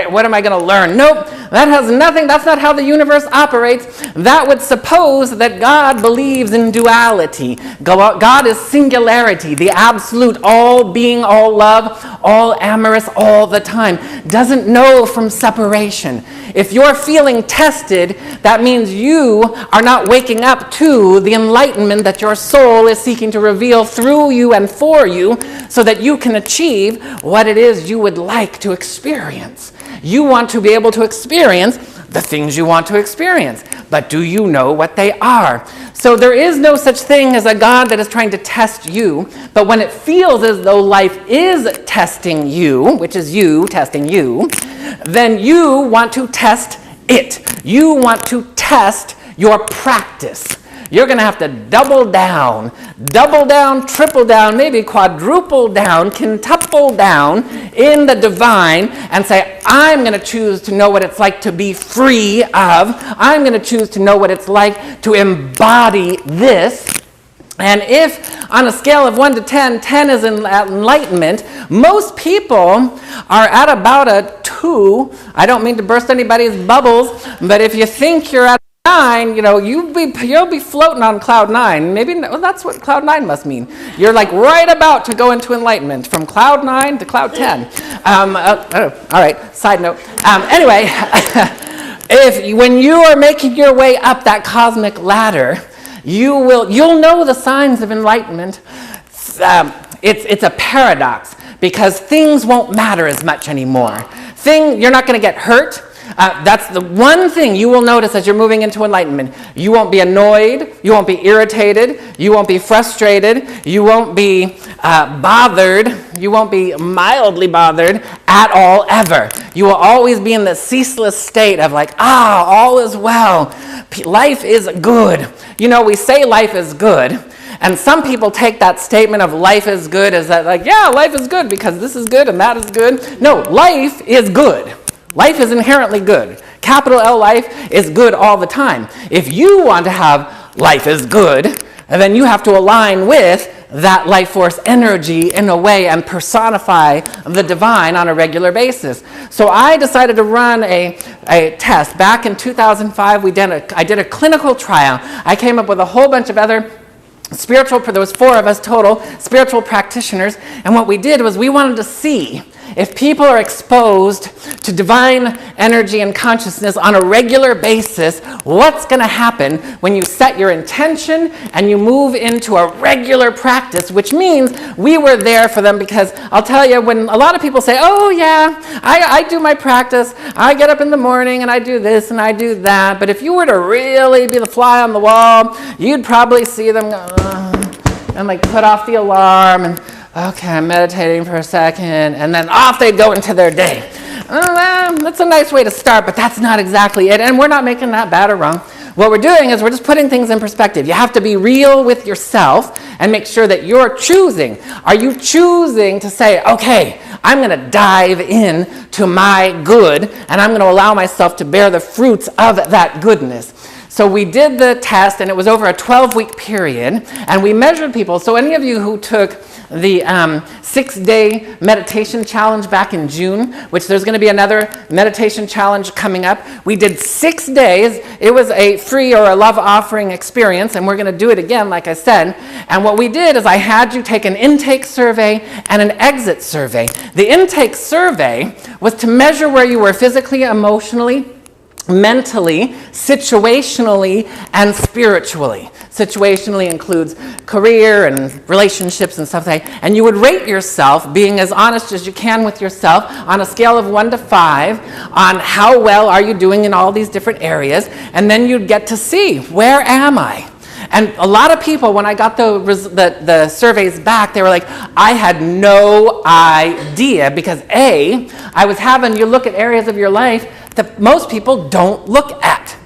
What am I going to learn? Nope, that has nothing. That's not how the universe operates. That would suppose that God believes in duality. God is singularity, the absolute, all being, all love, all amorous, all the time. Doesn't know from separation. If you're feeling tested, that means you are not waking up to the enlightenment that your soul is seeking to reveal through you and for you so that you can achieve what it is you would like to experience. You want to be able to experience the things you want to experience, but do you know what they are? So there is no such thing as a God that is trying to test you, but when it feels as though life is testing you, which is you testing you, then you want to test it. You want to test your practice. You're going to have to double down, triple down, maybe quadruple down, quintuple down in the divine and say, I'm going to choose to know what it's like to be free of. I'm going to choose to know what it's like to embody this. And if on a scale of 1 to 10, 10 is enlightenment, most people are at about a 2. I don't mean to burst anybody's bubbles, but if you think you're at 9, you'll be floating on cloud 9. Maybe that's what cloud 9 must mean. You're like right about to go into enlightenment from cloud 9 to cloud 10. All right, side note. Anyway, when you are making your way up that cosmic ladder, you'll know the signs of enlightenment. It's a paradox because things won't matter as much anymore. You're not going to get hurt. That's the one thing you will notice as you're moving into enlightenment. You won't be annoyed. You won't be irritated. You won't be frustrated. You won't be bothered. You won't be mildly bothered at all, ever. You will always be in the ceaseless state of like, all is well. Life is good. You know, we say life is good. And some people take that statement of life is good as that like, yeah, life is good because this is good and that is good. No, life is good. Life is inherently good. Capital L life is good all the time. If you want to have life is good, then you have to align with that life force energy in a way and personify the divine on a regular basis. So I decided to run a test. Back in 2005, I did a clinical trial. I came up with a whole bunch of other there was 4 of us total, spiritual practitioners, and what we did was we wanted to see if people are exposed to divine energy and consciousness on a regular basis, what's going to happen when you set your intention and you move into a regular practice, which means we were there for them because I'll tell you, when a lot of people say, oh yeah, I do my practice, I get up in the morning and I do this and I do that, but if you were to really be the fly on the wall, you'd probably see them go, and like put off the alarm and okay, I'm meditating for a second, and then off they go into their day. That's a nice way to start, but that's not exactly it, and we're not making that bad or wrong. What we're doing is we're just putting things in perspective. You have to be real with yourself and make sure that you're choosing. Are you choosing to say, okay, I'm going to dive in to my good, and I'm going to allow myself to bear the fruits of that goodness? So we did the test, and it was over a 12-week period, and we measured people. So any of you who took the 6-day meditation challenge back in June, which there's going to be another meditation challenge coming up, we did 6 days. It was a free or a love offering experience, and we're going to do it again, like I said. And what we did is I had you take an intake survey and an exit survey. The intake survey was to measure where you were physically, emotionally, mentally, situationally, and spiritually. Situationally includes career and relationships and stuff like that. And you would rate yourself, being as honest as you can with yourself, on a scale of 1 to 5, on how well are you doing in all these different areas. And then you'd get to see, where am I? And a lot of people, when I got the surveys back, they were like, I had no idea, because I was having you look at areas of your life that most people don't look at.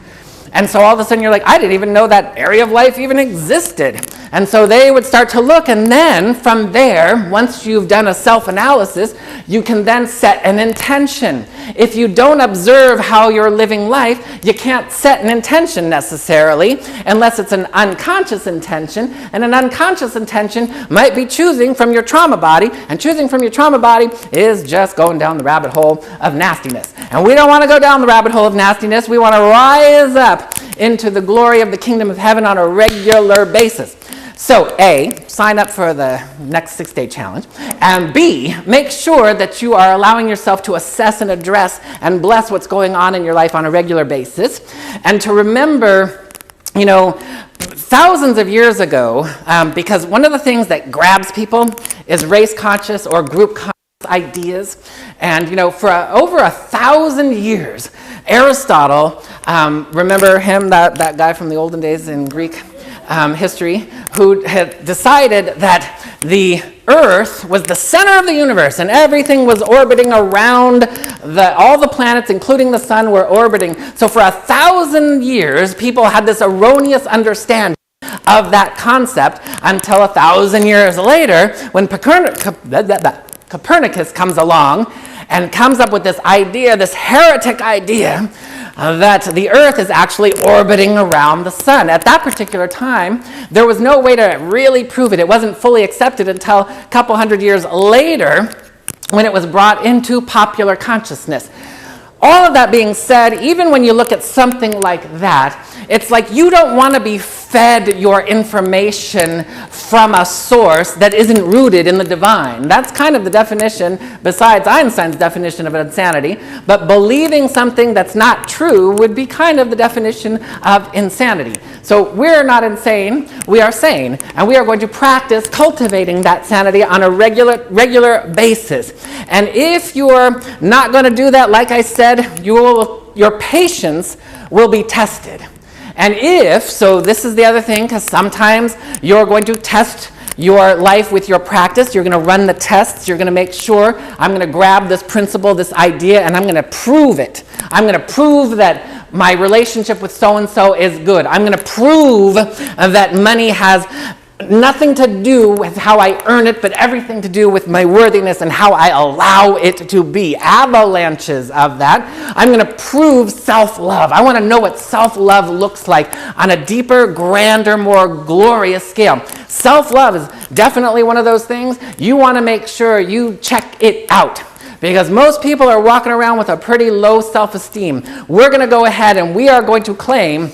And so all of a sudden you're like, I didn't even know that area of life even existed. And so they would start to look, and then from there, once you've done a self-analysis, you can then set an intention. If you don't observe how you're living life, you can't set an intention necessarily, unless it's an unconscious intention. And an unconscious intention might be choosing from your trauma body, and choosing from your trauma body is just going down the rabbit hole of nastiness. And we don't want to go down the rabbit hole of nastiness. We want to rise up into the glory of the kingdom of heaven on a regular basis. So A, sign up for the next 6-day challenge, and B, make sure that you are allowing yourself to assess and address and bless what's going on in your life on a regular basis, and to remember, you know, thousands of years ago, because one of the things that grabs people is race conscious or group conscious ideas, and you know, for over 1,000 years, Aristotle, remember him, that guy from the olden days in Greek history, who had decided that the Earth was the center of the universe and everything was orbiting around all the planets, including the sun, were orbiting. So for 1,000 years, people had this erroneous understanding of that concept until 1,000 years later, when Copernicus comes along and comes up with this idea, this heretic idea, that the Earth is actually orbiting around the sun. At that particular time, there was no way to really prove it. It wasn't fully accepted until a couple hundred years later, when it was brought into popular consciousness. All of that being said, even when you look at something like that, it's like you don't want to be fed your information from a source that isn't rooted in the divine. That's kind of the definition, besides Einstein's definition of insanity, but believing something that's not true would be kind of the definition of insanity. So we're not insane, we are sane, and we are going to practice cultivating that sanity on a regular basis. And if you're not going to do that, like I said, you your patience will be tested. And if, so this is the other thing, because sometimes you're going to test your life with your practice. You're going to run the tests. You're going to make sure, I'm going to grab this principle, this idea, and I'm going to prove it. I'm going to prove that my relationship with so-and-so is good. I'm going to prove that money has nothing to do with how I earn it, but everything to do with my worthiness and how I allow it to be. Avalanches of that. I'm going to prove self-love. I want to know what self-love looks like on a deeper, grander, more glorious scale. Self-love is definitely one of those things. You want to make sure you check it out, because most people are walking around with a pretty low self-esteem. We're going to go ahead and we are going to claim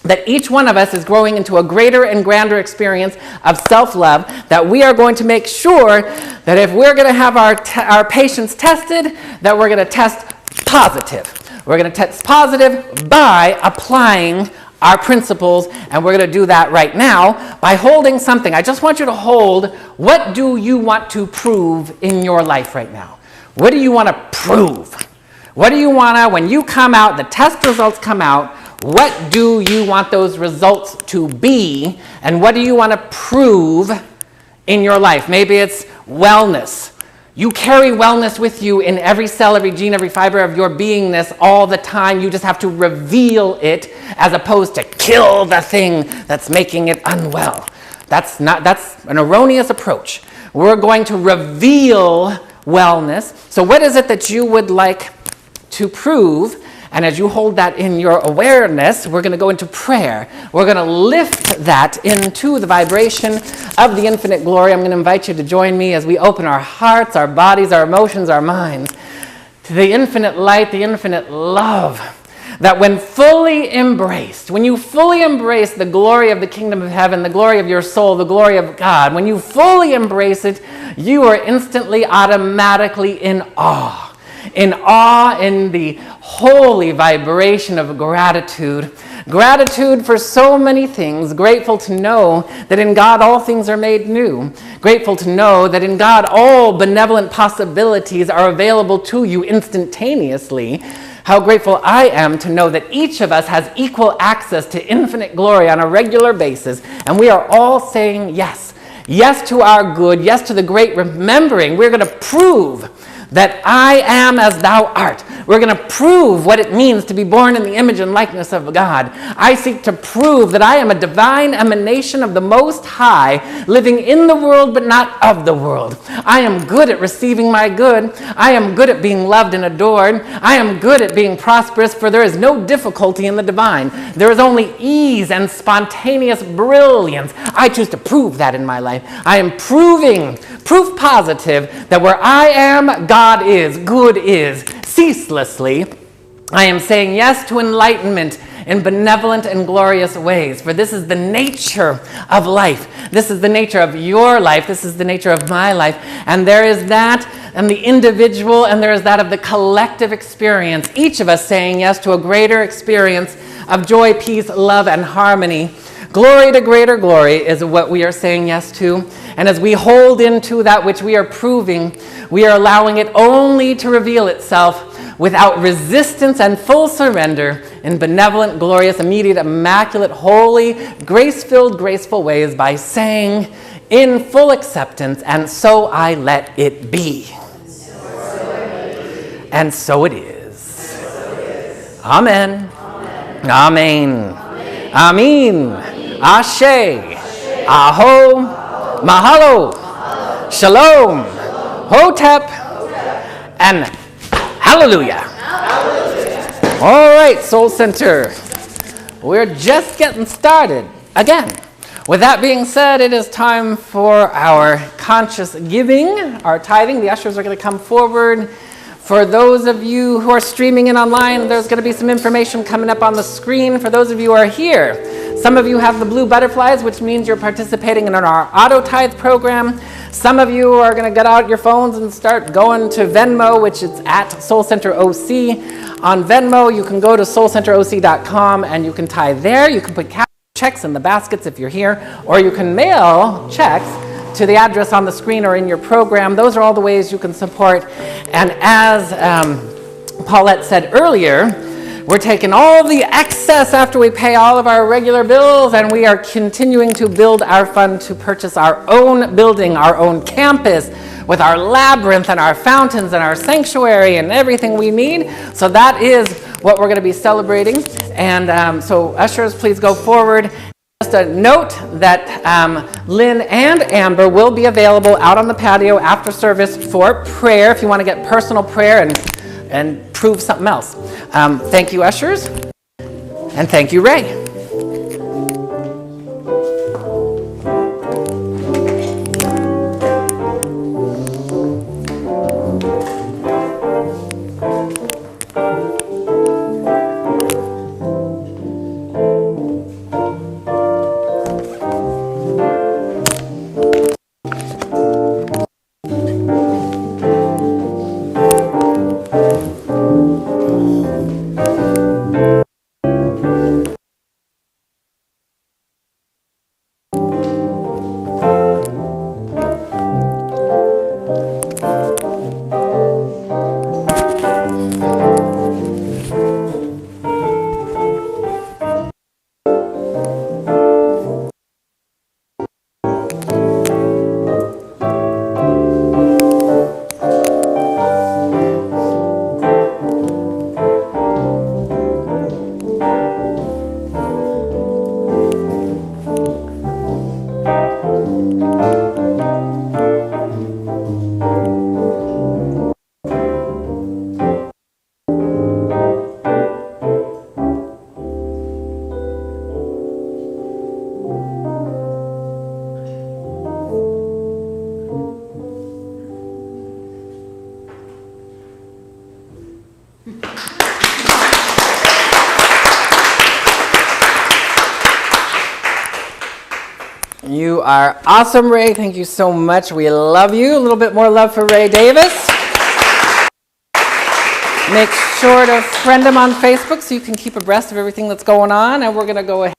that each one of us is growing into a greater and grander experience of self-love, that we are going to make sure that if we're going to have our patience tested, that we're going to test positive. We're going to test positive by applying our principles, and we're going to do that right now by holding something. I just want you to hold, what do you want to prove in your life right now? What do you want to prove? What do you want to, when you come out, the test results come out, what do you want those results to be, and what do you want to prove in your life? Maybe it's wellness. You carry wellness with you in every cell, every gene, every fiber of your beingness all the time. You just have to reveal it as opposed to kill the thing that's making it unwell. That's an erroneous approach. We're going to reveal wellness. So what is it that you would like to prove? And as you hold that in your awareness, we're going to go into prayer. We're going to lift that into the vibration of the infinite glory. I'm going to invite you to join me as we open our hearts, our bodies, our emotions, our minds to the infinite light, the infinite love, that when fully embraced, when you fully embrace the glory of the kingdom of heaven, the glory of your soul, the glory of God, when you fully embrace it, you are instantly, automatically in awe. In awe, in the holy vibration of gratitude. Gratitude for so many things. Grateful to know that in God all things are made new. Grateful to know that in God all benevolent possibilities are available to you instantaneously. How grateful I am to know that each of us has equal access to infinite glory on a regular basis, and we are all saying yes. Yes to our good, yes to the great remembering. We're going to prove that I am as thou art. We're going to prove what it means to be born in the image and likeness of God. I seek to prove that I am a divine emanation of the Most High, living in the world but not of the world. I am good at receiving my good. I am good at being loved and adored. I am good at being prosperous, for there is no difficulty in the divine. There is only ease and spontaneous brilliance. I choose to prove that in my life. I am proof positive that where I am, God is, good is, ceaselessly. I am saying yes to enlightenment in benevolent and glorious ways, for this is the nature of life. This is the nature of your life. This is the nature of my life. And there is that and the individual, and there is that of the collective experience. Each of us saying yes to a greater experience of joy, peace, love, and harmony. Glory to greater glory is what we are saying yes to. And as we hold into that which we are proving, we are allowing it only to reveal itself without resistance and full surrender in benevolent, glorious, immediate, immaculate, holy, grace-filled, graceful ways by saying in full acceptance, and so I let it be. And so it is. Amen. Amen. Amen. Ashe. Aho. Mahalo, Shalom, Hotep, and Hallelujah. All right, Soul Center, we're just getting started again. With that being said, it is time for our conscious giving, our tithing. The ushers are going to come forward. For those of you who are streaming in online, there's going to be some information coming up on the screen. For those of you who are here, some of you have the blue butterflies, which means you're participating in our auto tithe program. Some of you are going to get out your phones and start going to Venmo, which is at Soul Center OC. On Venmo, you can go to soulcenteroc.com and you can tithe there. You can put checks in the baskets if you're here, or you can mail checks to the address on the screen or in your program. Those are all the ways you can support. And as Paulette said earlier, We're taking all the excess after we pay all of our regular bills, and we are continuing to build our fund to purchase our own building, our own campus, with our labyrinth and our fountains and our sanctuary and everything we need. So that is what we're going to be celebrating. And so ushers, please go forward. Just a note that Lynn and Amber will be available out on the patio after service for prayer if you want to get personal prayer and prove something else. Thank you, ushers, and thank you, Ray. You are awesome, Ray. Thank you so much. We love you. A little bit more love for Ray Davis. Make sure to friend him on Facebook so you can keep abreast of everything that's going on. And we're going to go ahead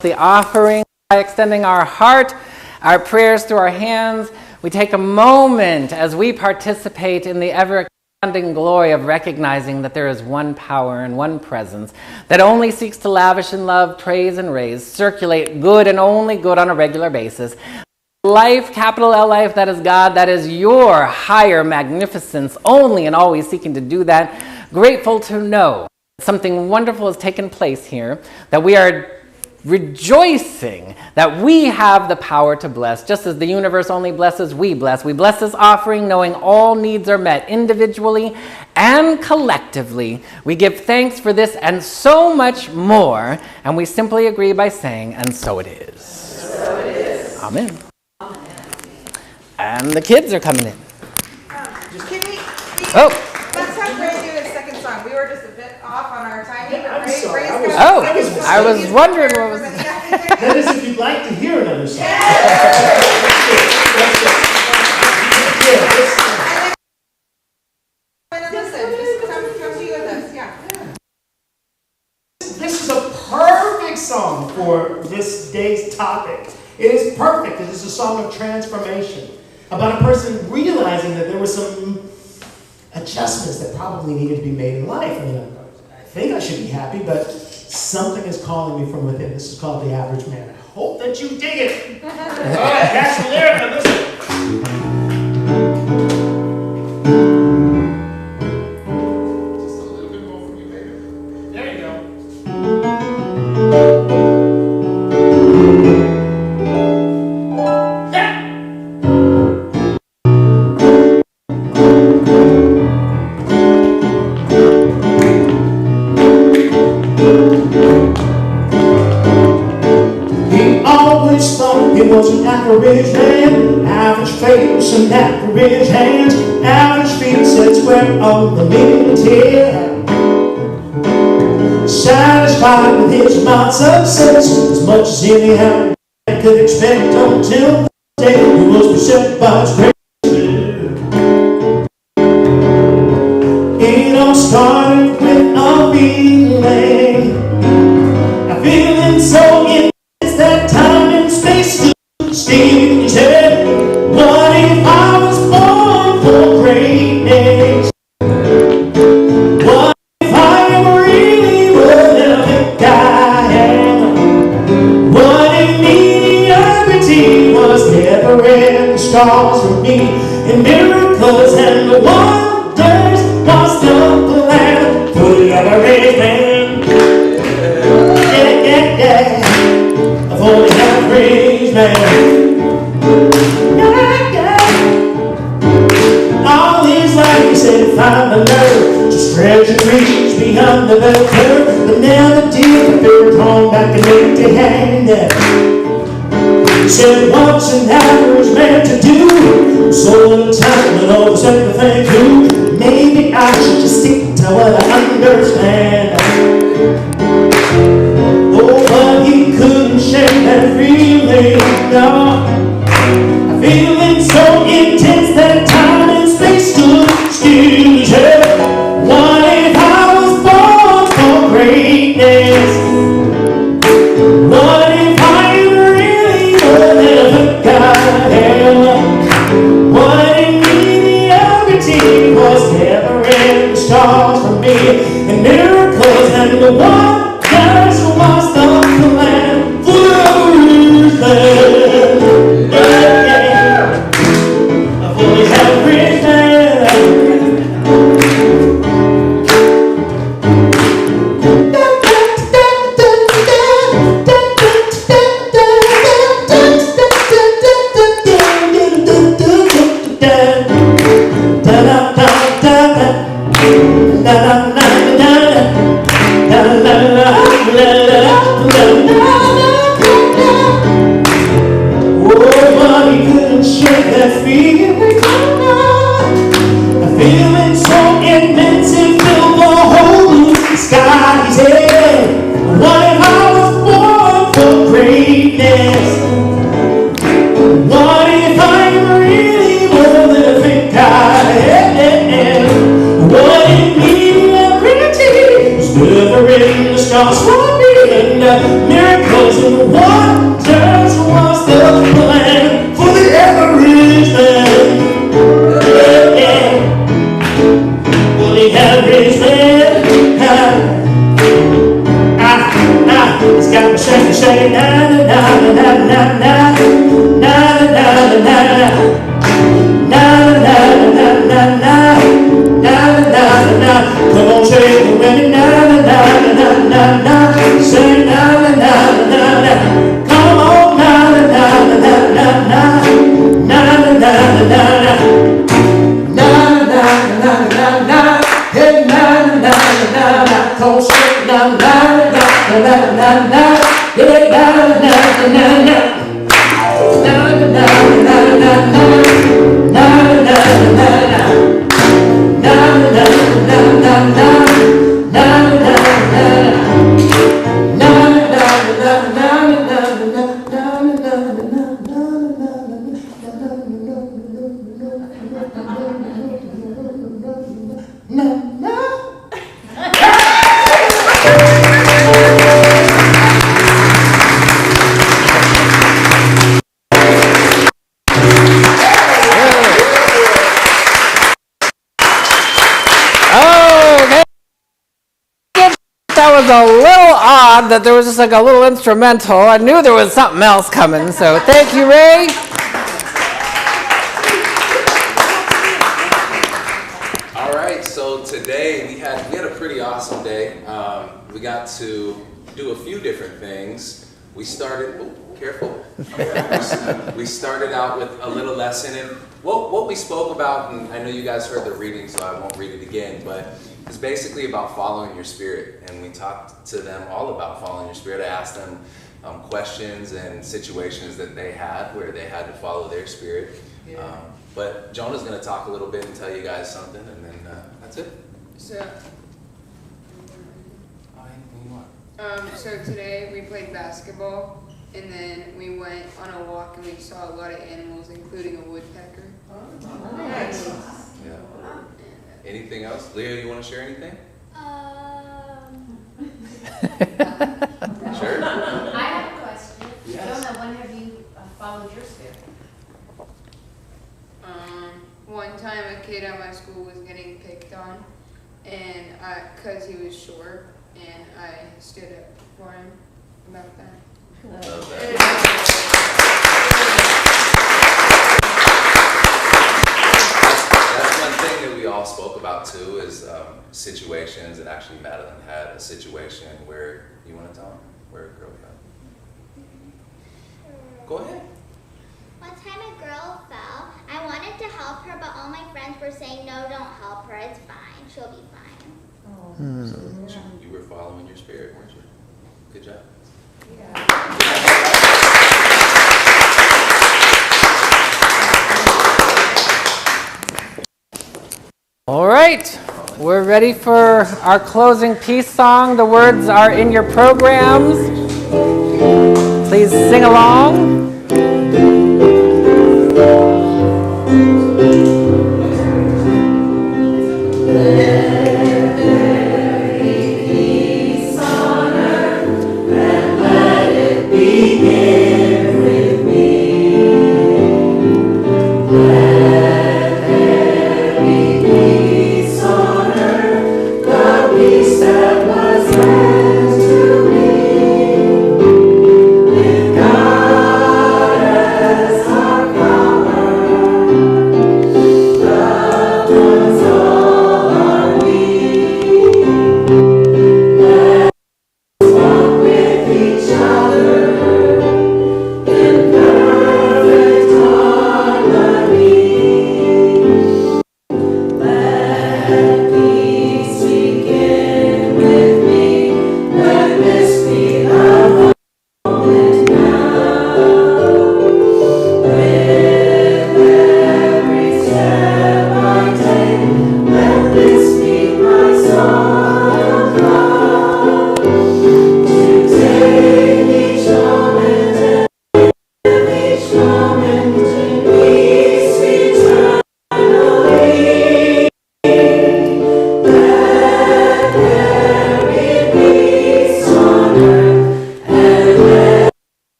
with the offering by extending our heart, our prayers through our hands. We take a moment as we participate in the ever glory of recognizing that there is one power and one presence that only seeks to lavish in love, praise, and raise, circulate good and only good on a regular basis. Life, capital L life, that is God, that is your higher magnificence, only and always seeking to do that. Grateful to know something wonderful has taken place here, that we are rejoicing that we have the power to bless. Just as the universe only blesses, we bless. We bless this offering knowing all needs are met individually and collectively. We give thanks for this and so much more, and we simply agree by saying, and so it is. So it is. Amen. Amen. And the kids are coming in. Let's have Ray do his second song. We were just a bit off on our timing, but I was wondering what was. That is, if you'd like to hear another song. This is a perfect song for this day's topic. It is perfect. It is a song of transformation about a person realizing that there were some adjustments that probably needed to be made in life. I mean, I think I should be happy, but something is calling me from within. This is called The Average Man. I hope that you dig it. All right, catch the lyric and listen. Just a little bit more for you, baby. There you go. Was an average man, average face and average hands, average feet set square on the middle tier. Satisfied with his amount success, as much as any man could expect until the day he was beset by his great fear. It all started with a feeling, so intense that time and space. Steve said, what if I was born for greatness? What if I were should reach beyond the bell curve, but never did. The spirit thrown back and empty handed. Said what's an average man to do? So little time and always everything do. Maybe I should just stick to what I understand. Oh, but he couldn't shake that feeling, no. A feeling so intense that time and space stood still. Yeah. What if I was born for greatness? What if I really never got hell? What if mediocrity was never in the stars for me? And miracles and the wonders was the plan for everything. Yeah. For everything. Miracles and wonders was the plan for the average man. For the average man. It's got me shaking, shaking, na na na na na na na na na na na na na. Come on, shake it with me, na na na na na na. Say na na na na na. Come on, na na na na na na na na na na na na na na. Hey na na na na na. Come shake na na na na na na. Yeah na na na na. Na na na na na na. Na na na na na. That was a little odd that there was just like a little instrumental. I knew there was something else coming, so thank you, Ray. All right, so today we had a pretty awesome day. We got to do a few different things. We started, careful. We started out with a little lesson, and what we spoke about, and I know you guys heard the reading, so I won't read it again, but it's basically about following your spirit, and we talked to them all about following your spirit. I asked them questions and situations that they had where they had to follow their spirit. Yeah. But Jonah's going to talk a little bit and tell you guys something, and then that's it. So today we played basketball, and then we went on a walk and we saw a lot of animals, including a woodpecker. Oh, nice. Yeah. Anything else? Leo, you want to share anything? Sure. I have a question. Yes. Jonah, when have you followed your spirit? One time a kid at my school was getting picked on, and because he was short, and I stood up for him about that. Love that. That's one thing that we all spoke about too, is situations, and actually Madeline had a situation where, you want to tell them where a girl fell? Go ahead. One time a girl fell. I wanted to help her, but all my friends were saying, no, don't help her, it's fine, she'll be fine. So you were following your spirit, weren't you? Good job. All right, we're ready for our closing peace song. The words are in your programs. Please sing along.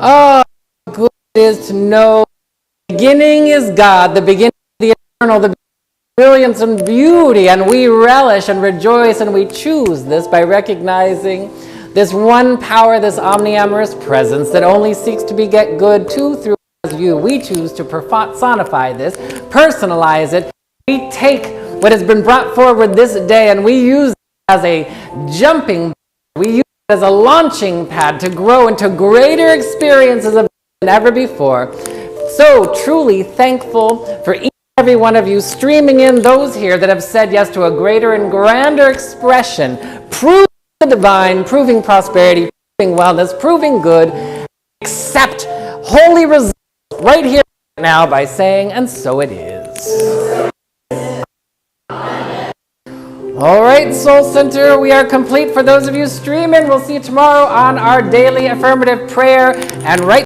Oh, good it is to know the beginning is God, the beginning of the eternal, the brilliance and beauty, and we relish and rejoice and we choose this by recognizing this one power, this omniamorous presence that only seeks to beget good to, through, as you. We choose to personify this, personalize it. We take what has been brought forward this day and we use it as a jumping, we use it as a launching pad to grow into greater experiences of than ever before. So truly thankful for each and every one of you streaming in, those here that have said yes to a greater and grander expression, proving the divine, proving prosperity, proving wellness, proving good, accept holy results right here now by saying, and so it is. All right, Soul Center, we are complete. For those of you streaming, we'll see you tomorrow on our daily affirmative prayer. And right